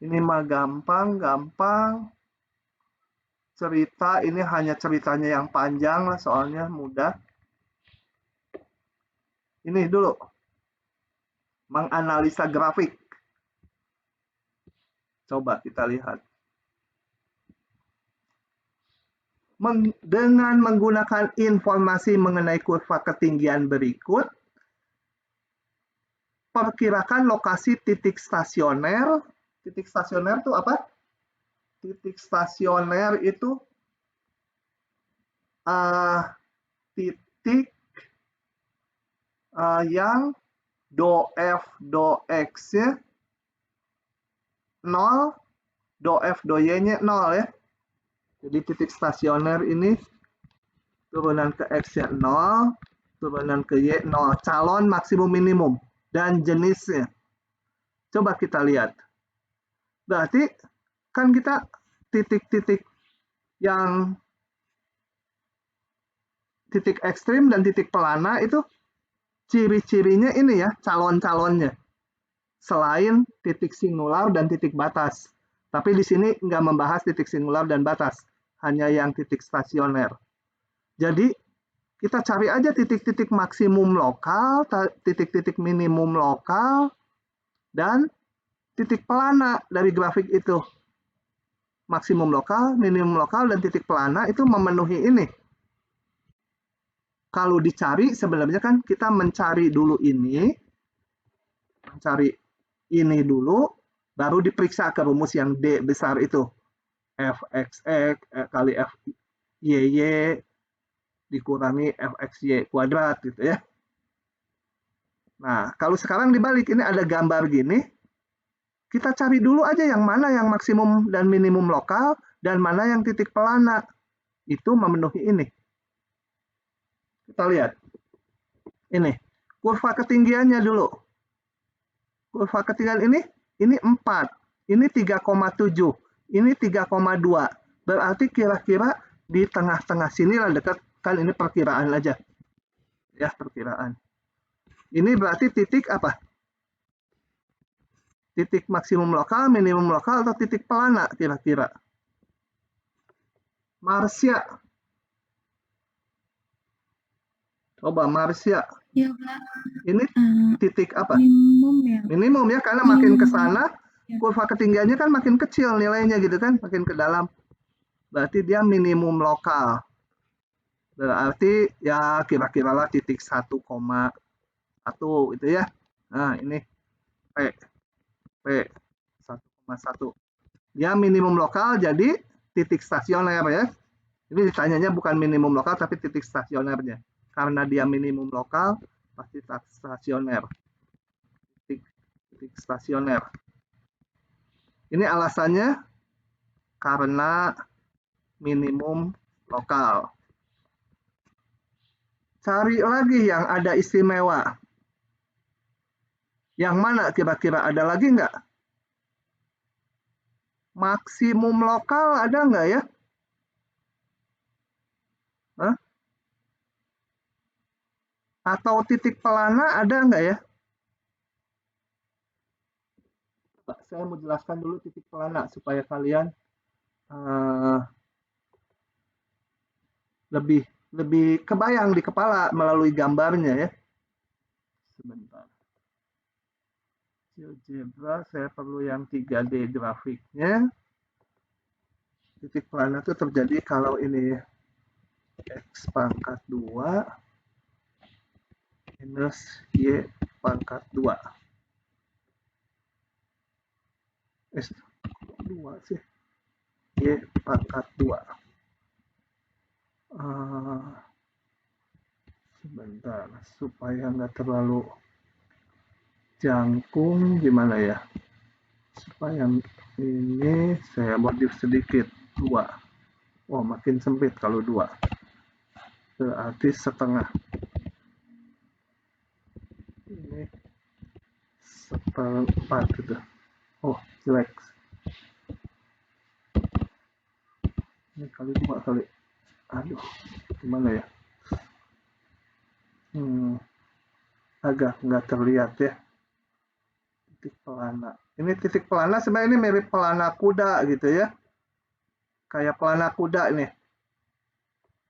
Ini mah gampang. Cerita ini hanya ceritanya yang panjang lah, soalnya mudah. Ini dulu. Menganalisa grafik. Coba kita lihat. Dengan menggunakan informasi mengenai kurva ketinggian berikut, perkirakan lokasi titik stasioner. Titik stasioner itu apa? titik stasioner itu titik yang do F do X-nya 0, do F do Y-nya 0 ya. Jadi titik stasioner ini turunan ke X-nya 0, turunan ke Y 0, calon maksimum minimum, dan jenisnya. Coba kita lihat. Berarti kan kita titik-titik yang titik ekstrim dan titik pelana itu ciri-cirinya ini ya, calon-calonnya. Selain titik singular dan titik batas. Tapi di sini nggak membahas titik singular dan batas, hanya yang titik stasioner. Jadi kita cari aja titik-titik maksimum lokal, titik-titik minimum lokal, dan titik pelana dari grafik itu. Maksimum lokal, minimum lokal, dan titik pelana itu memenuhi ini. Kalau dicari sebenarnya kan kita mencari dulu ini, mencari ini dulu, baru diperiksa ke rumus yang D besar itu. Fxx kali Fyy dikurangi Fxy kuadrat gitu ya. Nah, kalau sekarang dibalik, ini ada gambar gini, kita cari dulu aja yang mana yang maksimum dan minimum lokal, dan mana yang titik pelana. Itu memenuhi ini. Kita lihat. Ini, kurva ketinggiannya dulu. Kurva ketinggian ini 4, ini 3,7, ini 3,2. Berarti kira-kira di tengah-tengah sini lah dekat, kan ini perkiraan aja. Ya, perkiraan. Ini berarti titik apa? Titik maksimum lokal, minimum lokal, atau titik pelana kira-kira? Marsya. Coba Marsya. Ya, Pak. Ini titik apa? Minimum ya. Minimum ya, karena makin ke sana, kurva ketinggiannya kan makin kecil nilainya gitu kan, makin ke dalam. Berarti dia minimum lokal. Berarti ya kira-kira lah titik 1,1 itu ya. Nah, ini P 1,1. Dia minimum lokal, jadi titik stasioner ya. Ini ditanyanya bukan minimum lokal tapi titik stasionernya. Karena dia minimum lokal, pasti stasioner. Titik stasioner. Ini alasannya karena minimum lokal. Cari lagi yang ada istimewa. Yang mana kira-kira, ada lagi nggak? Maksimum lokal ada nggak ya? Hah? Atau titik pelana ada nggak ya? Saya mau jelaskan dulu titik pelana supaya kalian lebih kebayang di kepala melalui gambarnya ya. Sebentar. GeoGebra saya perlu yang 3D grafiknya. Titik pelana itu terjadi kalau ini X pangkat 2 minus Y pangkat 2. S2 sih. Y pangkat 2. Sebentar, supaya nggak terlalu jangkung, gimana ya? Supaya ini saya modif sedikit, 2. Oh, makin sempit kalau 2. Berarti setengah. Ini seperempat gitu. Oh, jelek. Ini kali 2 kali. Aduh, gimana ya? Agak nggak terlihat ya. Titik pelana. Ini titik pelana sebenarnya ini mirip pelana kuda gitu ya. Kayak pelana kuda ini.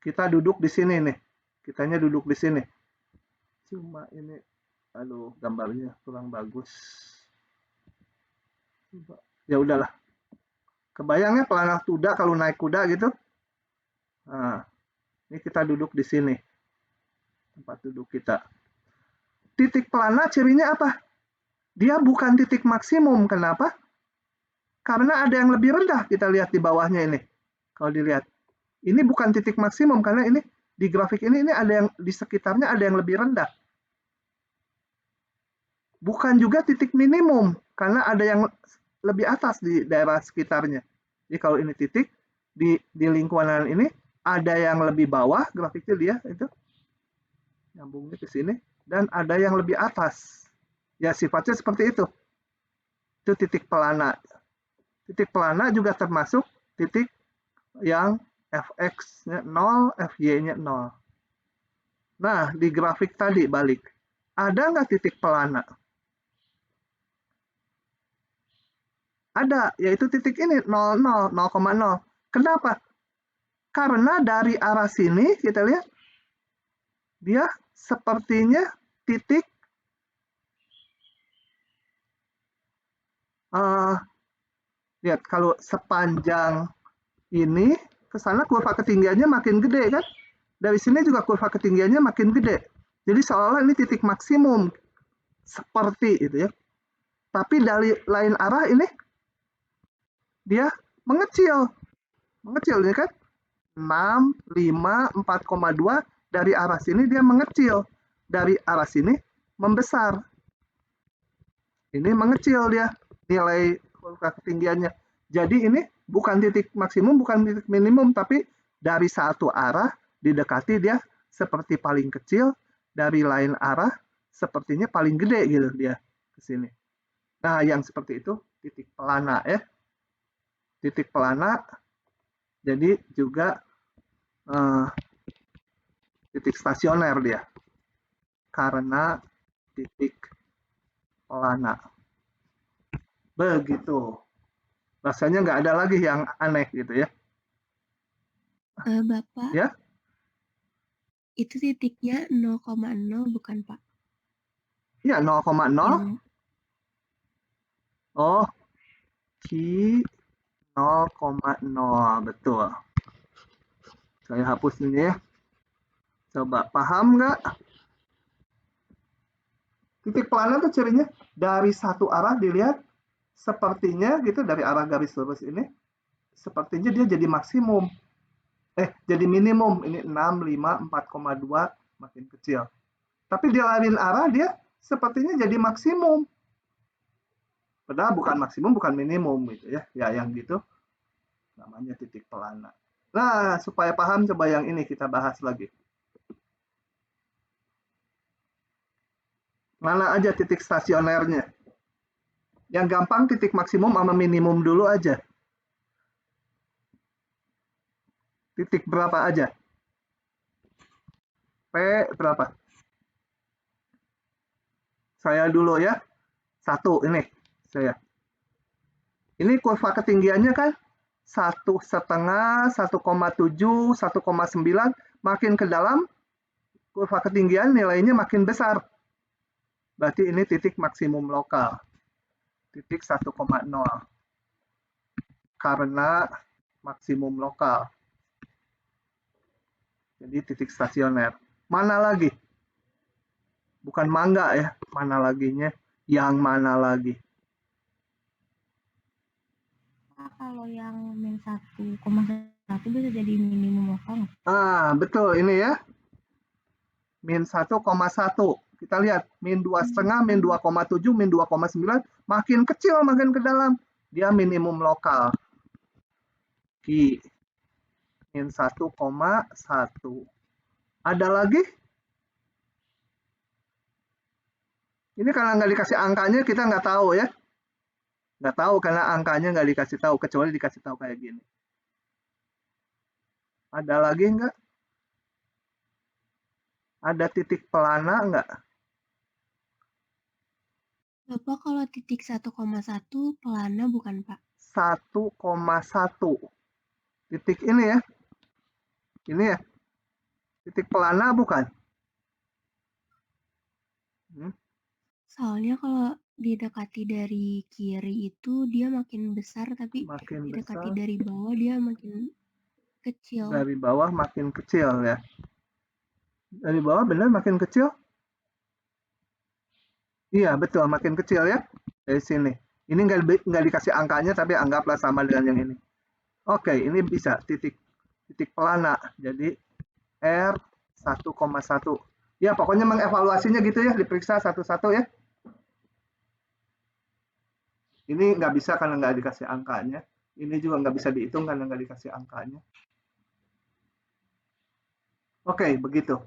Kita duduk di sini nih. Kitanya duduk di sini. Cuma ini, aduh, gambarnya kurang bagus. Ya udahlah. Kebayang ya pelana kuda kalau naik kuda gitu. Nah, ini kita duduk di sini. Tempat duduk kita. Titik pelana cirinya apa? Dia bukan titik maksimum. Kenapa? Karena ada yang lebih rendah, kita lihat di bawahnya ini. Kalau dilihat, ini bukan titik maksimum, karena ini di grafik ini ada yang di sekitarnya ada yang lebih rendah. Bukan juga titik minimum, karena ada yang lebih atas di daerah sekitarnya. Jadi kalau ini titik, di lingkungan ini ada yang lebih bawah, grafiknya dia itu, nyambungnya ke sini, dan ada yang lebih atas. Ya sifatnya seperti itu. Itu titik pelana. Titik pelana juga termasuk titik yang fx-nya 0, fy-nya 0. Nah, di grafik tadi balik. Ada nggak titik pelana? Ada, yaitu titik ini 0,0. Kenapa? Karena dari arah sini, kita lihat, dia sepertinya titik lihat kalau sepanjang ini ke sana kurva ketinggiannya makin gede kan? Dari sini juga kurva ketinggiannya makin gede. Jadi seolah-olah ini titik maksimum seperti itu ya. Tapi dari lain arah ini dia mengecil. Mengecil ini kan 6, 5, 4,2 dari arah sini dia mengecil. Dari arah sini membesar. Ini mengecil dia nilai kurva ketinggiannya. Jadi ini bukan titik maksimum, bukan titik minimum, tapi dari satu arah didekati dia seperti paling kecil, dari lain arah sepertinya paling gede gitu dia ke sini. Nah, yang seperti itu titik pelana ya. Titik pelana jadi juga titik stasioner dia. Karena titik pelana. Begitu. Rasanya nggak ada lagi yang aneh gitu ya. Bapak, Ya? itu titiknya 0,0 bukan, Pak? Iya, 0,0. Yang Oh, Q 0,0. Betul. Saya hapus ini ya. Coba paham nggak? Titik pelana tuh cirinya dari satu arah dilihat sepertinya gitu, dari arah garis lurus ini sepertinya dia jadi maksimum. Jadi minimum. Ini 6, 5, 4,2 makin kecil. Tapi di lain arah dia sepertinya jadi maksimum. Padahal bukan maksimum, bukan minimum gitu ya. Ya yang gitu namanya titik pelana. Nah, supaya paham coba yang ini kita bahas lagi. Mana aja titik stasionernya? Yang gampang titik maksimum sama minimum dulu aja. Titik berapa aja? P berapa? Saya dulu ya. 1 ini saya. Ini kurva ketinggiannya kan 1,5, 1,7, 1,9, makin ke dalam kurva ketinggian nilainya makin besar. Berarti ini titik maksimum lokal. Titik 1,0. Karena maksimum lokal. Jadi titik stasioner. Mana lagi? Bukan mangga ya, mana laginya? Yang mana lagi? Kalau yang min 1,1 bisa jadi minimum lokal. Betul ini ya. Min 1,1. Kita lihat min 2,5, min 2,7, min 2,9 makin kecil makin ke dalam. Dia minimum lokal. Q min 1,1. Ada lagi? Ini karena nggak dikasih angkanya kita nggak tahu ya. Nggak tahu karena angkanya nggak dikasih tahu, kecuali dikasih tahu kayak gini. Ada lagi nggak? Ada titik pelana nggak? Bapak, kalau titik 1,1 pelana bukan, Pak? 1,1. Titik ini ya. Ini ya. Titik pelana bukan? Soalnya kalau didekati dari kiri itu dia makin besar, tapi Makin didekati besar. dari bawah dia makin kecil. Dari bawah makin kecil ya. Dari bawah benar makin kecil? Iya betul, makin kecil ya. Dari sini. Ini nggak dikasih angkanya, tapi anggaplah sama dengan yang ini. Oke, ini bisa titik pelana. Jadi R 1,1. Ya, pokoknya mengevaluasinya gitu ya, diperiksa satu-satu ya. Ini nggak bisa karena nggak dikasih angkanya. Ini juga nggak bisa dihitung karena nggak dikasih angkanya. Oke, begitu.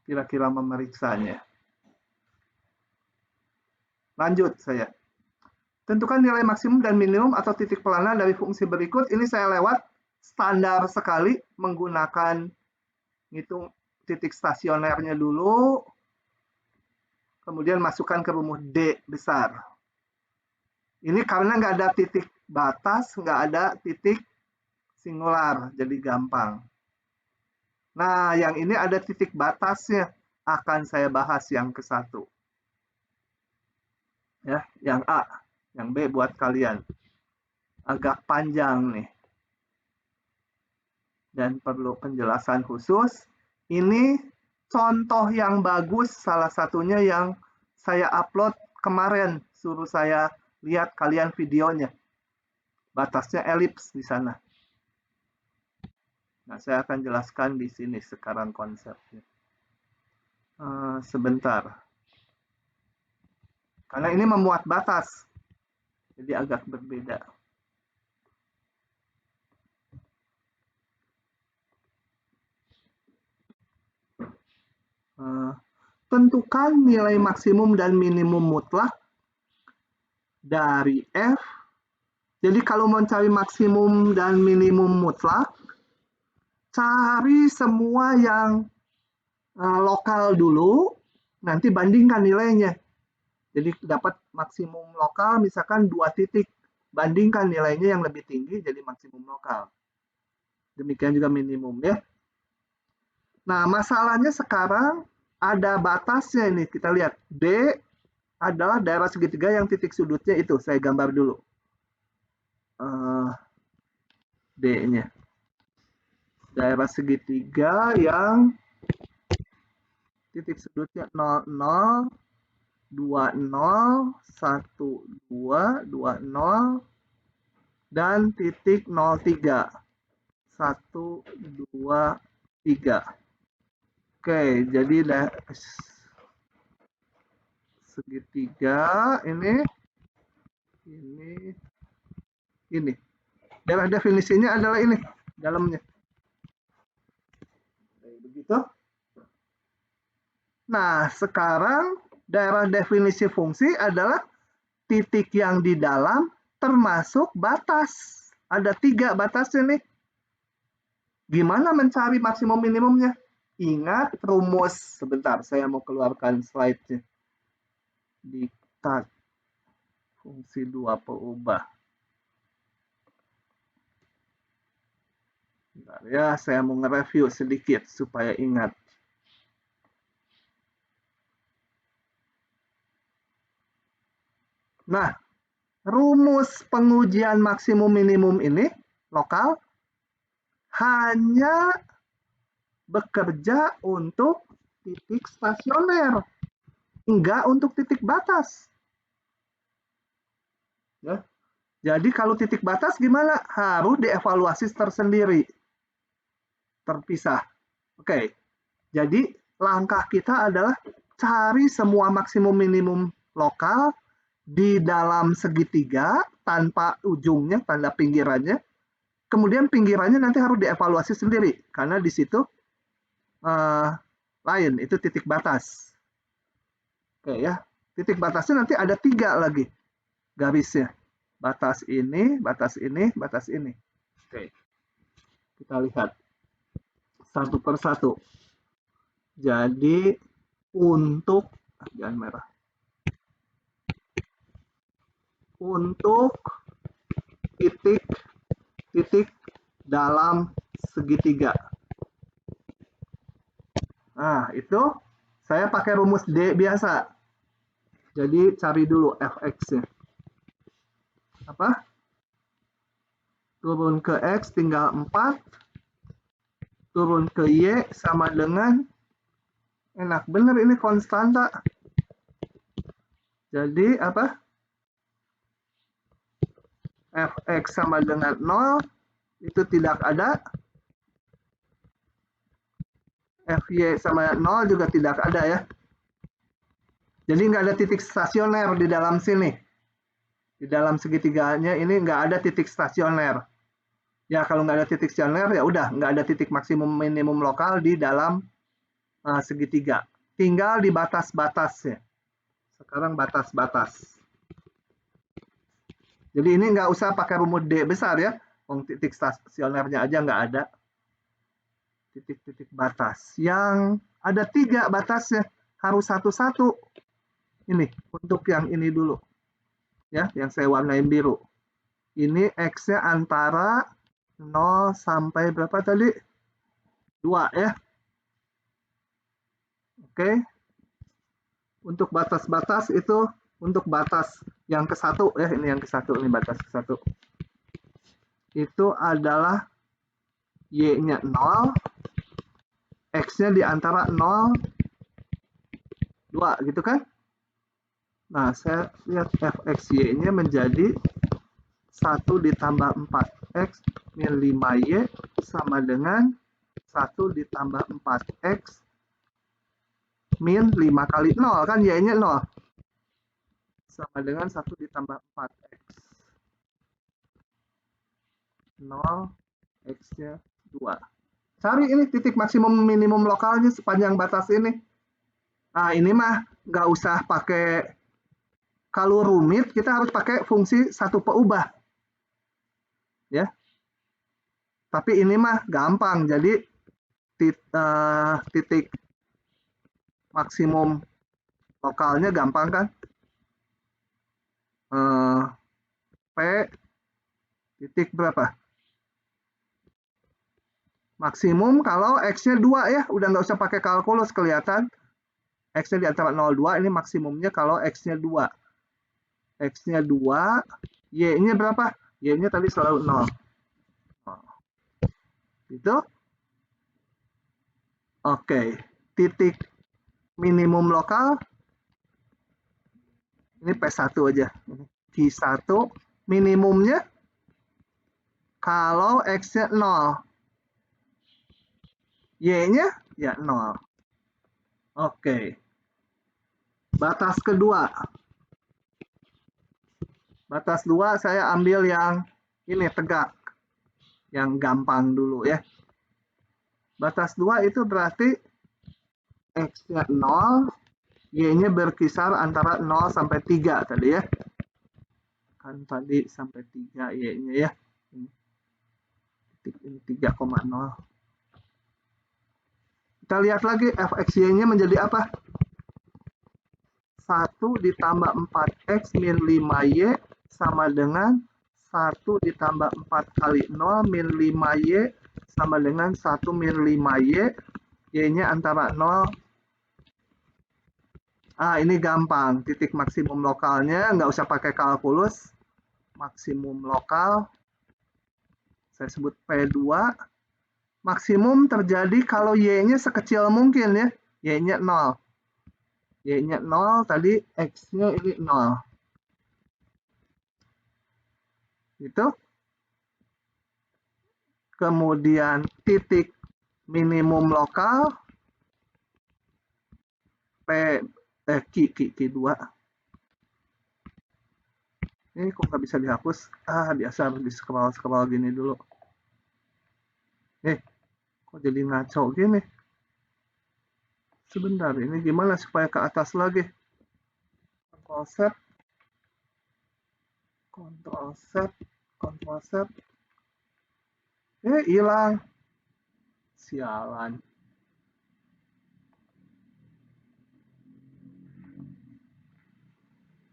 Kira-kira memeriksanya. Lanjut saya. Tentukan nilai maksimum dan minimum atau titik pelana dari fungsi berikut. Ini saya lewat standar sekali menggunakan ngitung titik stasionernya dulu. Kemudian masukkan ke rumus D besar. Ini karena nggak ada titik batas, nggak ada titik singular, jadi gampang. Nah, yang ini ada titik batasnya. Akan saya bahas yang ke-1. Ya, yang A. Yang B buat kalian. Agak panjang nih. Dan perlu penjelasan khusus. Ini contoh yang bagus, salah satunya yang saya upload kemarin. Suruh saya lihat kalian videonya. Batasnya elips di sana. Nah, saya akan jelaskan di sini sekarang konsepnya. Sebentar. Karena ini memuat batas. Jadi agak berbeda. Tentukan nilai maksimum dan minimum mutlak dari F. Jadi kalau mau cari maksimum dan minimum mutlak, cari semua yang lokal dulu, nanti bandingkan nilainya. Jadi dapat maksimum lokal misalkan 2 titik, bandingkan nilainya yang lebih tinggi jadi maksimum lokal. Demikian juga minimum ya. Nah, masalahnya sekarang ada batasnya ini. Kita lihat D adalah daerah segitiga yang titik sudutnya itu. Saya gambar dulu. D-nya. Daerah segitiga yang titik sudutnya 0, 0, 2, 0, 1, 2, 2, 0, dan titik 03. 1, 2, 3. Oke, jadi segitiga ini. Daerah definisinya adalah ini, dalamnya. Begitu. Nah, sekarang daerah definisi fungsi adalah titik yang di dalam termasuk batas. Ada 3 batasnya nih. Gimana mencari maksimum minimumnya? Ingat rumus. Sebentar, saya mau keluarkan slide-nya. Diktat fungsi 2 perubah. Bentar ya, saya mau nge-review sedikit supaya ingat. Nah, rumus pengujian maksimum minimum ini lokal hanya bekerja untuk titik stasioner, enggak untuk titik batas. Ya. Jadi kalau titik batas gimana? Harus dievaluasi tersendiri, terpisah. Oke, jadi langkah kita adalah cari semua maksimum minimum lokal di dalam segitiga tanpa ujungnya, tanda pinggirannya. Kemudian pinggirannya nanti harus dievaluasi sendiri karena di situ lain, itu titik batas. Oke ya, titik batasnya nanti ada 3 lagi garisnya. Batas ini, batas ini, batas ini. Oke, kita lihat satu persatu. Jadi untuk jangan merah. Untuk titik dalam segitiga. Nah, itu saya pakai rumus D biasa. Jadi cari dulu fx-nya. Apa? Turun ke X tinggal 4. Turun ke Y sama dengan, enak bener ini konstanta. Jadi apa? fx sama dengan 0, itu tidak ada. Fy sama 0 juga tidak ada ya. Jadi nggak ada titik stasioner di dalam sini. Di dalam segitiganya ini nggak ada titik stasioner. Ya kalau nggak ada titik stasioner ya udah nggak ada titik maksimum minimum lokal di dalam segitiga. Tinggal di batas-batasnya. Sekarang batas-batas. Jadi ini nggak usah pakai rumus D besar ya. Titik stasionernya aja nggak ada. Titik-titik batas. Yang ada 3 batasnya. Harus satu-satu. Ini untuk yang ini dulu. Ya, yang saya warnain biru. Ini X-nya antara 0 sampai berapa tadi? 2 ya. Oke. Untuk batas-batas itu untuk batas yang ke-1 ya, ini yang ke-1, ini batas ke-1. Itu adalah Y-nya 0, X-nya di antara 0, 2 gitu kan? Nah, saya lihat fxy-nya menjadi 1 ditambah 4x min 5y sama dengan 1 ditambah 4x min 5 kali 0 kan, y-nya 0. Sama dengan 1 ditambah 4x. 0, x-nya 2. Cari ini titik maksimum minimum lokalnya sepanjang batas ini. Nah, ini mah nggak usah pakai, kalau rumit kita harus pakai fungsi satu peubah. Ya. Tapi ini mah gampang, jadi titik maksimum lokalnya gampang kan? P titik berapa? Maksimum kalau X-nya 2 ya, udah nggak usah pakai kalkulus, kelihatan. X-nya di antara 0, 2, ini maksimumnya kalau X-nya 2. X-nya 2, Y-nya berapa? Y-nya tadi selalu 0. Gitu. Oke, titik minimum lokal, ini P1 aja. Q1 minimumnya kalau X-nya 0. Y-nya ya 0. Oke. Batas kedua. Batas 2 saya ambil yang ini tegak. Yang gampang dulu ya. Batas 2 itu berarti X-nya 0, Y-nya berkisar antara 0 sampai 3 tadi ya. Kan tadi sampai 3 Y-nya ya. Ini 3,0. Kita lihat lagi fxy-nya menjadi apa? 1 ditambah 4x min 5y sama dengan 1 ditambah 4 kali 0 min 5y sama dengan 1 min 5y. Y-nya antara 0. Ini gampang. Titik maksimum lokalnya nggak usah pakai kalkulus. Maksimum lokal. Saya sebut P2. Maksimum terjadi kalau Y-nya sekecil mungkin ya. Y-nya 0. Y-nya 0, tadi X-nya ini 0. Gitu. Kemudian titik minimum lokal Q2. Ini kok nggak bisa dihapus? Biasa harus di-scroll gini dulu. Kok jadi ngaco gini? Sebentar, ini gimana supaya ke atas lagi? Ctrl Z. Hilang. Sialan.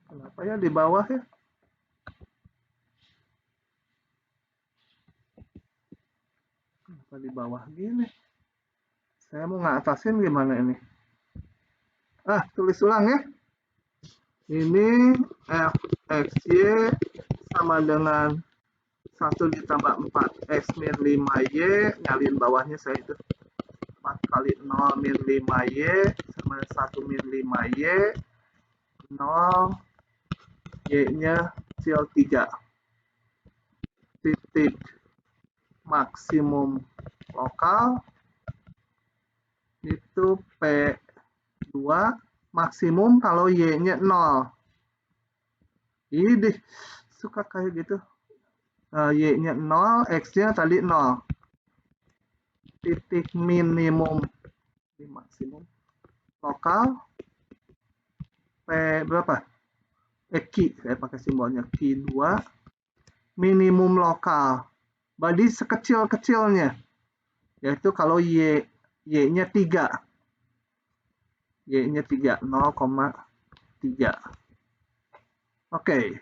Kenapa ya di bawah ya? Kenapa di bawah gini? Saya mau ngatasin gimana ini? Tulis ulang ya. Ini fxy sama dengan 1 ditambah 4x min 5y, nyalin bawahnya saya itu 4 kali 0 min 5y sama 1 min 5y, 0, y-nya kecil 3. titik maksimum lokal itu P2 maksimum kalau Y-nya 0. Ini suka kayak gitu. Y-nya 0, X-nya tadi 0. Titik minimum di maksimum lokal P berapa? Q, saya pakai simbolnya Q2 minimum lokal. Berarti sekecil-kecilnya. Yaitu kalau Y-nya 3. Y-nya 3, 0,3. Oke.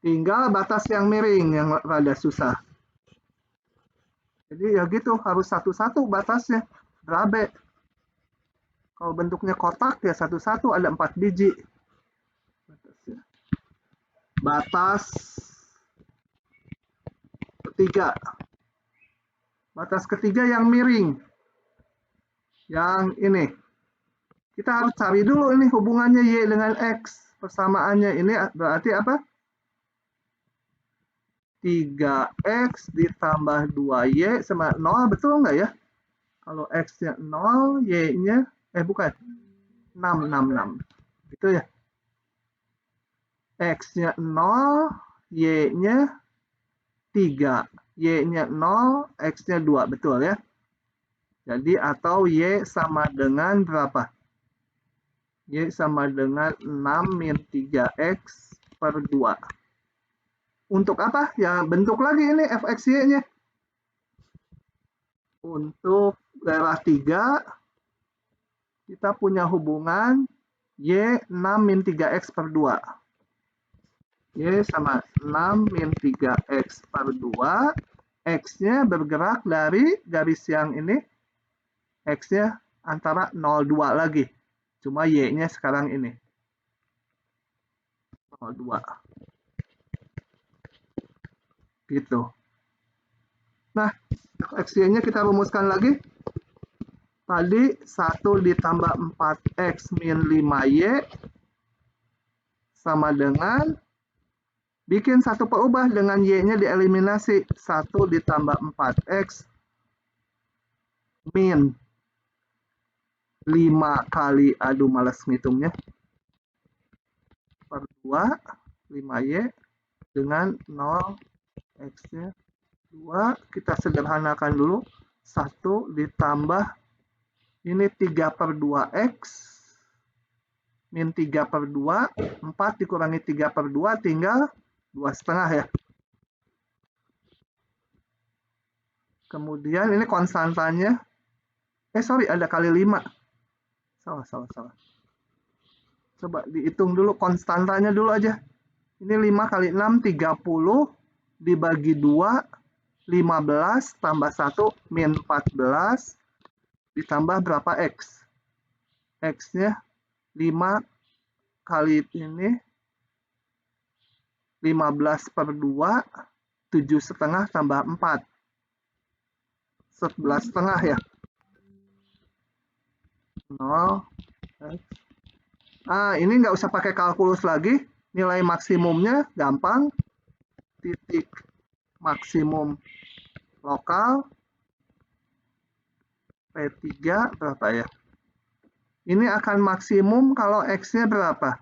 Tinggal batas yang miring yang rada susah. Jadi ya gitu, harus satu-satu batasnya. Berabe. Kalau bentuknya kotak ya satu-satu ada 4 biji. Batas ketiga. Batas ketiga yang miring. Yang ini. Kita harus cari dulu ini hubungannya Y dengan X. Persamaannya ini berarti apa? 3X ditambah 2Y sama 0, betul nggak ya? Kalau X-nya 0, Y-nya, bukan, 6. Gitu ya. X-nya 0, Y-nya 3. Y-nya 0, X-nya 2, betul ya? Jadi atau Y sama dengan berapa? Y sama dengan 6 min 3X per 2. Untuk apa? Ya bentuk lagi ini fx-y-nya. Untuk daerah 3, kita punya hubungan Y 6 min 3X per 2. Y sama 6 min 3X per 2. X-nya bergerak dari garis yang ini. X-nya antara 0,2 lagi. Cuma Y-nya sekarang ini. 0,2. Gitu. Nah, X-nya kita rumuskan lagi. Tadi 1 ditambah 4X min 5Y sama dengan bikin satu perubah dengan Y-nya dieliminasi. 1 ditambah 4X min 5 kali, aduh malas ngitungnya, per 2, 5Y dengan 0 X-nya 2. Kita sederhanakan dulu. 1 ditambah ini 3 per 2X min 3 per 2. 4 dikurangi 3 per 2 tinggal 2,5 ya. Kemudian ini konstantanya. Sorry, ada kali 5. Salah. Coba dihitung dulu konstantanya dulu aja. Ini 5 kali 6, 30 dibagi 2, 15 tambah 1 min 14 ditambah berapa X? X-nya 5 kali ini 15 per 2, 7,5 tambah 4. 11,5 ya. 0. Ini nggak usah pakai kalkulus lagi. Nilai maksimumnya gampang. Titik maksimum lokal P3 berapa ya? Ini akan maksimum kalau X-nya berapa?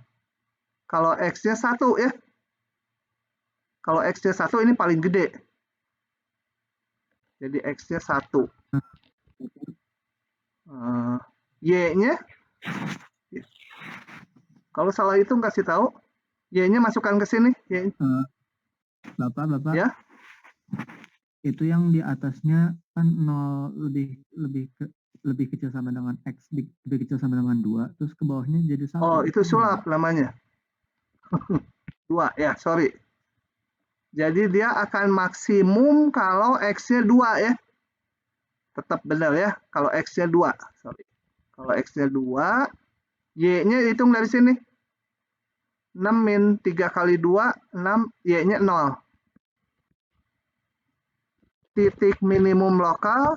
Kalau X-nya 1 ya. Kalau X-nya 1 ini paling gede. Jadi X-nya 1. Y-nya, kalau salah hitung kasih tahu. Y-nya masukkan ke sini. Bapak. Ya. Itu yang di atasnya kan 0 lebih kecil sama dengan X, lebih kecil sama dengan 2. Terus ke bawahnya jadi 1. Oh, itu sulap namanya. 2 ya, sorry. Jadi dia akan maksimum kalau X-nya 2 ya. Tetap benar ya, kalau X-nya 2. Sorry. Kalau X-nya 2, Y-nya hitung dari sini. 6 min 3 kali 2, 6, Y-nya 0. Titik minimum lokal,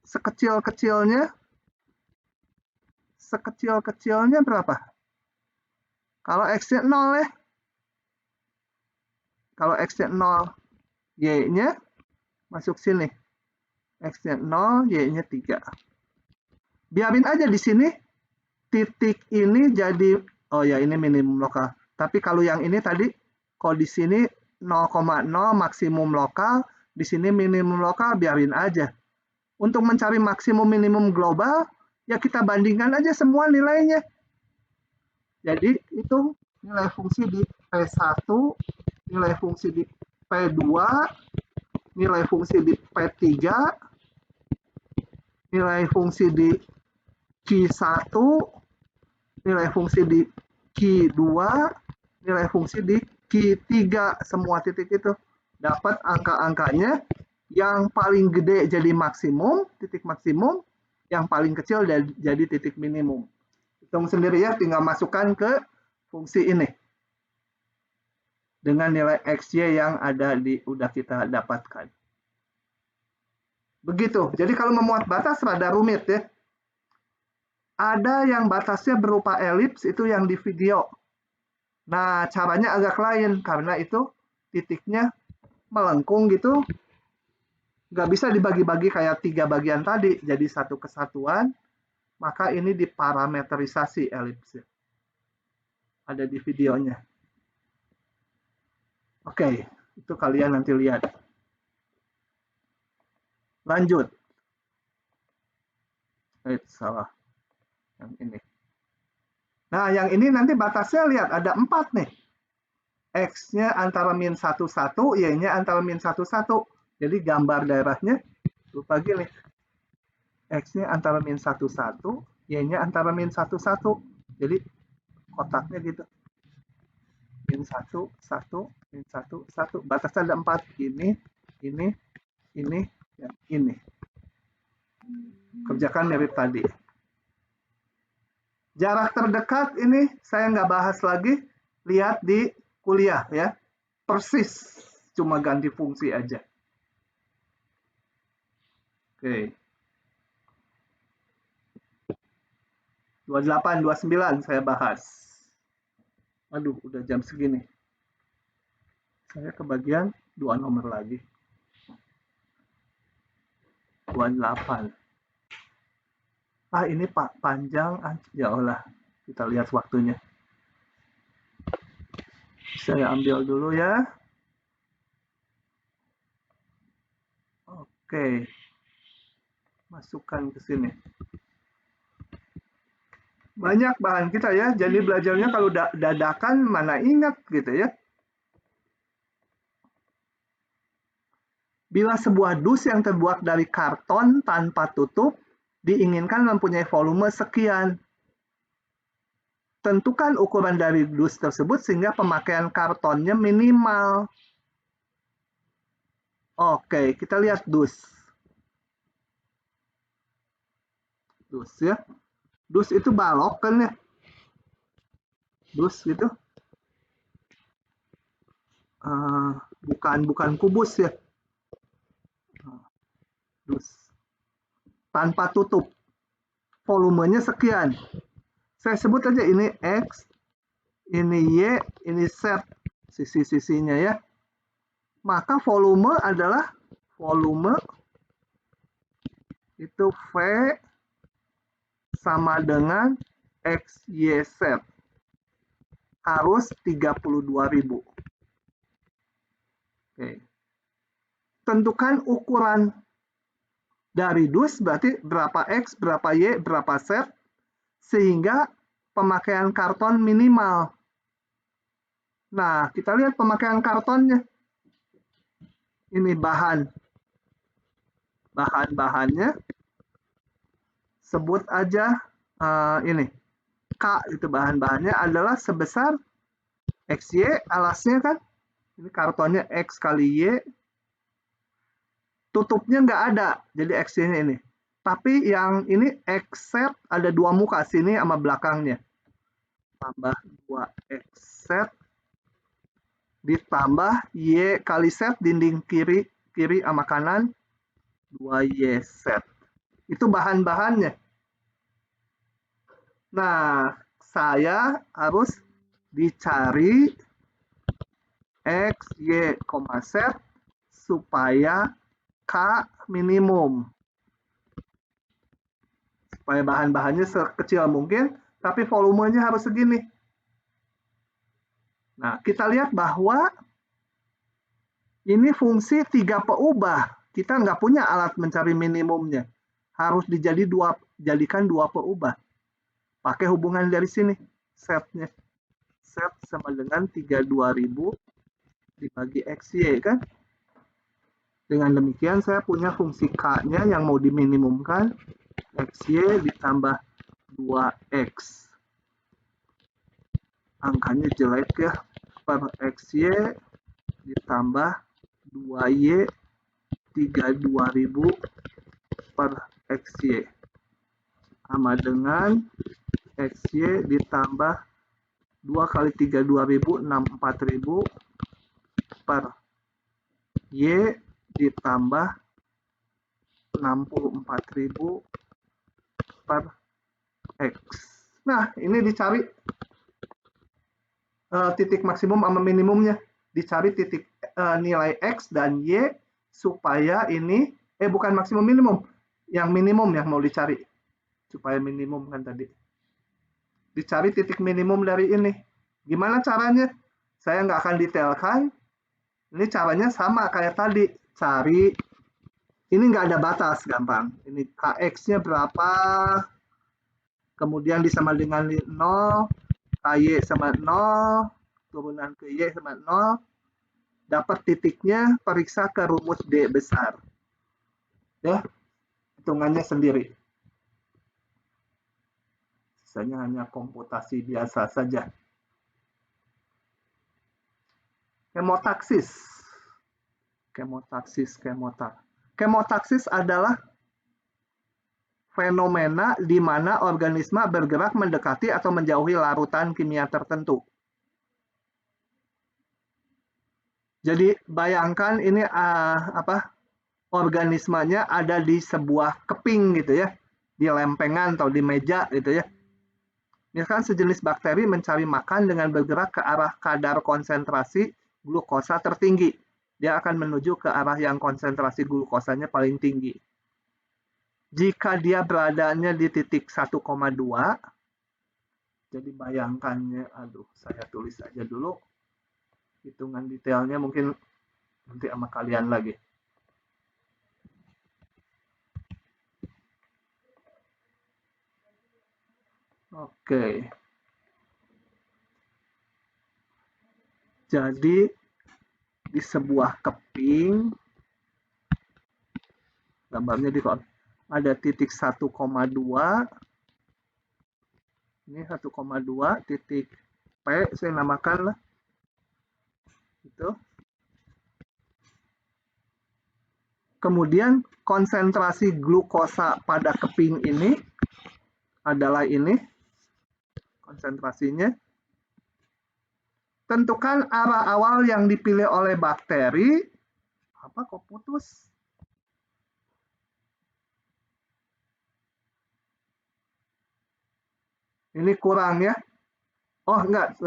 sekecil-kecilnya berapa? Kalau X-nya 0 ya. Kalau X-nya 0, Y-nya masuk sini. X-nya 0, Y-nya 3. Biarin aja di sini, titik ini jadi, oh ya ini minimum lokal. Tapi kalau yang ini tadi, kalau di sini 0,0 maksimum lokal, di sini minimum lokal, biarin aja. Untuk mencari maksimum minimum global, ya kita bandingkan aja semua nilainya. Jadi hitung nilai fungsi di P1, nilai fungsi di P2, nilai fungsi di P3, nilai fungsi di Q1, nilai fungsi di Q2, nilai fungsi di Q3, semua titik itu. Dapat angka-angkanya, yang paling gede jadi maksimum, titik maksimum, yang paling kecil jadi titik minimum. Hitung sendiri ya, tinggal masukkan ke fungsi ini. Dengan nilai XY yang ada udah kita dapatkan. Begitu. Jadi kalau memuat batas rada rumit ya. Ada yang batasnya berupa elips, itu yang di video. Nah, caranya agak lain, karena itu titiknya melengkung gitu. Nggak bisa dibagi-bagi kayak 3 bagian tadi, jadi satu kesatuan. Maka ini diparameterisasi elipsnya. Ada di videonya. Oke, itu kalian nanti lihat. Lanjut. Salah. Yang ini. Nah, yang ini nanti batasnya lihat ada 4 nih. X-nya antara min 1, 1, Y-nya antara min 1, 1. Jadi gambar daerahnya lupa gini. X-nya antara min 1, 1, Y-nya antara min 1, 1. Jadi kotaknya gitu. Min 1, 1, min 1, 1. Batasnya ada 4. Ini, ya, ini. Kerjakan mirip tadi. Jarak terdekat ini saya nggak bahas lagi. Lihat di kuliah ya. Persis. Cuma ganti fungsi aja. Oke. 28, 29 saya bahas. Aduh, udah jam segini. Saya kebagian 2 nomor lagi. 28. Ini Pak panjang. Ya Allah, kita lihat waktunya. Saya ambil dulu ya. Oke. Masukkan ke sini. Banyak bahan kita ya, jadi belajarnya kalau dadakan mana ingat gitu ya. Bila sebuah dus yang terbuat dari karton tanpa tutup diinginkan mempunyai volume sekian. Tentukan ukuran dari dus tersebut sehingga pemakaian kartonnya minimal. Oke, kita lihat dus. Dus ya. Dus itu balok kan ya. Dus gitu. Bukan kubus ya. Dus. Tanpa tutup. Volumenya sekian. Saya sebut aja ini X, ini Y, ini Z. Sisi-sisinya ya. Maka volume adalah volume itu V sama dengan X, Y, Z. Harus 32.000. Oke. Tentukan ukuran dari dus, berarti berapa X, berapa Y, berapa Z, sehingga pemakaian karton minimal. Nah, kita lihat pemakaian kartonnya. Ini bahan-bahannya. Sebut aja ini. K itu bahan-bahannya adalah sebesar XY, alasnya kan. Ini kartonnya X kali Y. Tutupnya nggak ada, jadi XY-nya ini. Tapi yang ini XZ ada 2 muka, sini sama belakangnya. Tambah 2XZ. Ditambah Y kali Z, dinding kiri sama kanan. 2YZ. Itu bahan-bahannya. Nah, saya harus dicari X, Y, Z supaya K minimum. Supaya bahan-bahannya sekecil mungkin, tapi volumenya harus segini. Nah, kita lihat bahwa ini fungsi 3 peubah. Kita nggak punya alat mencari minimumnya. Harus jadikan 2 peubah. Pakai hubungan dari sini, setnya. Set sama dengan 32.000 dibagi XY, kan? Dengan demikian, saya punya fungsi K-nya yang mau diminimumkan, XY ditambah 2X. Angkanya jelek ya, per XY ditambah 2Y 32.000 per XY. Sama dengan XY ditambah 2 kali 32.000, 64.000 per Y ditambah 64.000 per X. Nah, ini dicari titik maksimum sama minimumnya. Dicari titik nilai X dan Y supaya ini, bukan maksimum minimum, yang minimum yang mau dicari. Supaya minimum kan tadi. Dicari titik minimum dari ini. Gimana caranya? Saya nggak akan detailkan. Ini caranya sama kayak tadi. Cari, ini nggak ada batas, gampang. Ini KX-nya berapa, kemudian disama dengan 0, KY sama 0, turunan ke Y sama 0, dapat titiknya, periksa ke rumus D besar. Ya, hitungannya sendiri. Sisanya hanya komputasi biasa saja. Kemotaksis. Kemotaksis adalah fenomena di mana organisme bergerak mendekati atau menjauhi larutan kimia tertentu. Jadi bayangkan ini organismenya ada di sebuah keping gitu ya, di lempengan atau di meja gitu ya. Misalkan sejenis bakteri mencari makan dengan bergerak ke arah kadar konsentrasi glukosa tertinggi. Dia akan menuju ke arah yang konsentrasi glukosanya paling tinggi. Jika dia beradanya di titik 1,2, jadi bayangkannya, saya tulis aja dulu. Hitungan detailnya mungkin nanti sama kalian lagi. Oke. Jadi di sebuah keping, gambarnya di ada titik 1,2, ini 1,2 titik P, saya namakan lah, itu. Kemudian konsentrasi glukosa pada keping ini adalah ini, konsentrasinya. Tentukan arah awal yang dipilih oleh bakteri. Apa kok putus? Ini kurang ya. Oh enggak,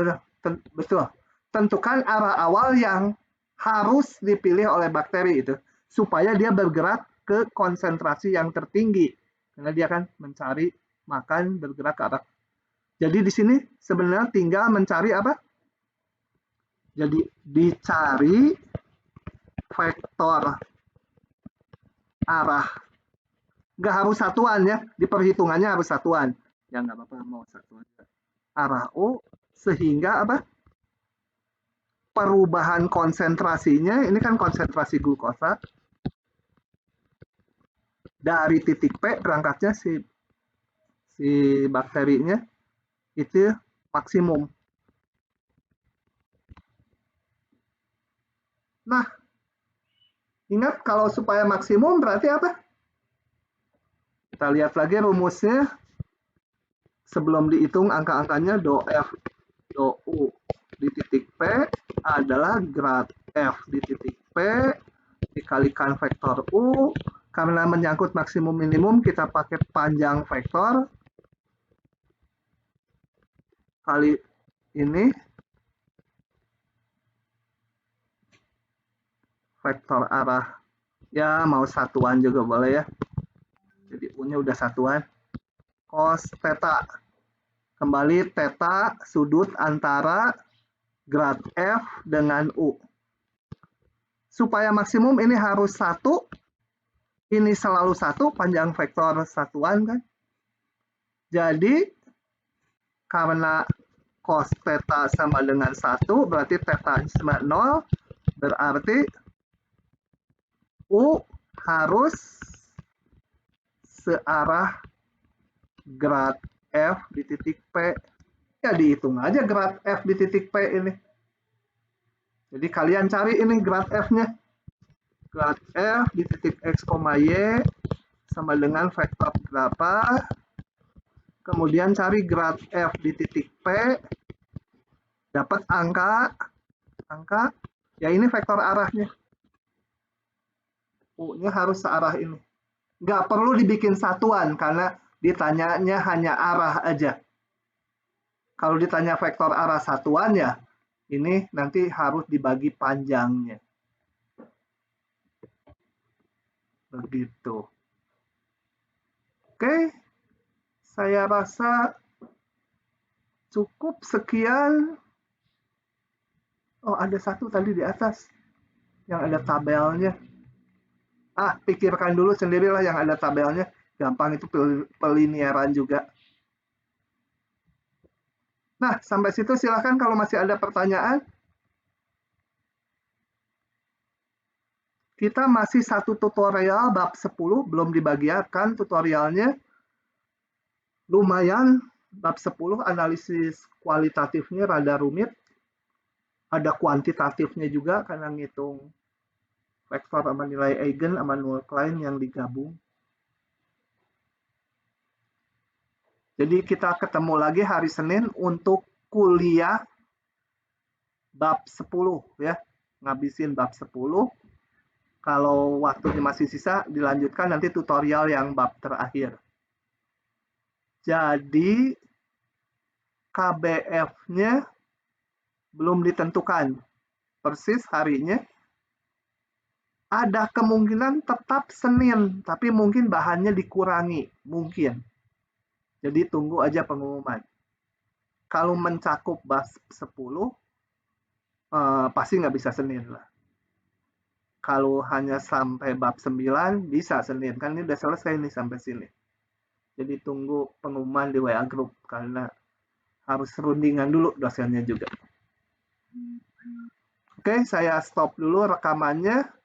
betul. Tentukan arah awal yang harus dipilih oleh bakteri itu. Supaya dia bergerak ke konsentrasi yang tertinggi. Karena dia akan mencari makan, bergerak ke arah. Jadi di sini sebenarnya tinggal mencari apa? Jadi dicari vektor arah. Nggak harus satuan ya, di perhitungannya harus satuan. Ya nggak apa-apa, mau satuan. Arah U, sehingga apa? Perubahan konsentrasinya, ini kan konsentrasi glukosa. Dari titik P berangkatnya si bakterinya itu maksimum. Nah, ingat kalau supaya maksimum berarti apa? Kita lihat lagi rumusnya. Sebelum dihitung angka-angkanya, do F, do U di titik P adalah grad F di titik P dikalikan vektor U. Karena menyangkut maksimum minimum, kita pakai panjang vektor. Kali ini vektor arah. Ya, mau satuan juga boleh ya. Jadi U-nya udah satuan. Cos theta. Kembali theta sudut antara grad F dengan U. Supaya maksimum ini harus 1. Ini selalu 1, panjang vektor satuan kan. Jadi, karena cos theta sama dengan 1, berarti theta sama 0, berarti U harus searah grad F di titik P. Ya dihitung aja grad F di titik P ini. Jadi kalian cari ini grad F-nya. Grad F di titik X, Y sama dengan vektor berapa. Kemudian cari grad F di titik P. Dapat angka. Ya ini vektor arahnya. U-nya harus searah ini. Nggak perlu dibikin satuan karena ditanyanya hanya arah aja. Kalau ditanya vektor arah satuan ya, ini nanti harus dibagi panjangnya. Begitu. Oke, saya rasa cukup sekian. Oh, ada satu tadi di atas yang ada tabelnya. Pikirkan dulu sendirilah yang ada tabelnya. Gampang, itu pelinearan juga. Nah, sampai situ silakan kalau masih ada pertanyaan. Kita masih satu tutorial bab 10, belum dibagikan tutorialnya. Lumayan, bab 10 analisis kualitatifnya rada rumit. Ada kuantitatifnya juga karena ngitung vektor sama nilai eigen sama null Klein yang digabung. Jadi kita ketemu lagi hari Senin untuk kuliah bab 10 ya. Ngabisin bab 10. Kalau waktunya masih sisa, dilanjutkan nanti tutorial yang bab terakhir. Jadi KBF-nya belum ditentukan persis harinya. Ada kemungkinan tetap Senin, tapi mungkin bahannya dikurangi, mungkin. Jadi tunggu aja pengumuman. Kalau mencakup bab 10, pasti nggak bisa Senin lah. Kalau hanya sampai bab 9, bisa Senin. Kan ini udah selesai nih sampai sini. Jadi tunggu pengumuman di WA Group, karena harus rundingan dulu dosennya juga. Oke, saya stop dulu rekamannya.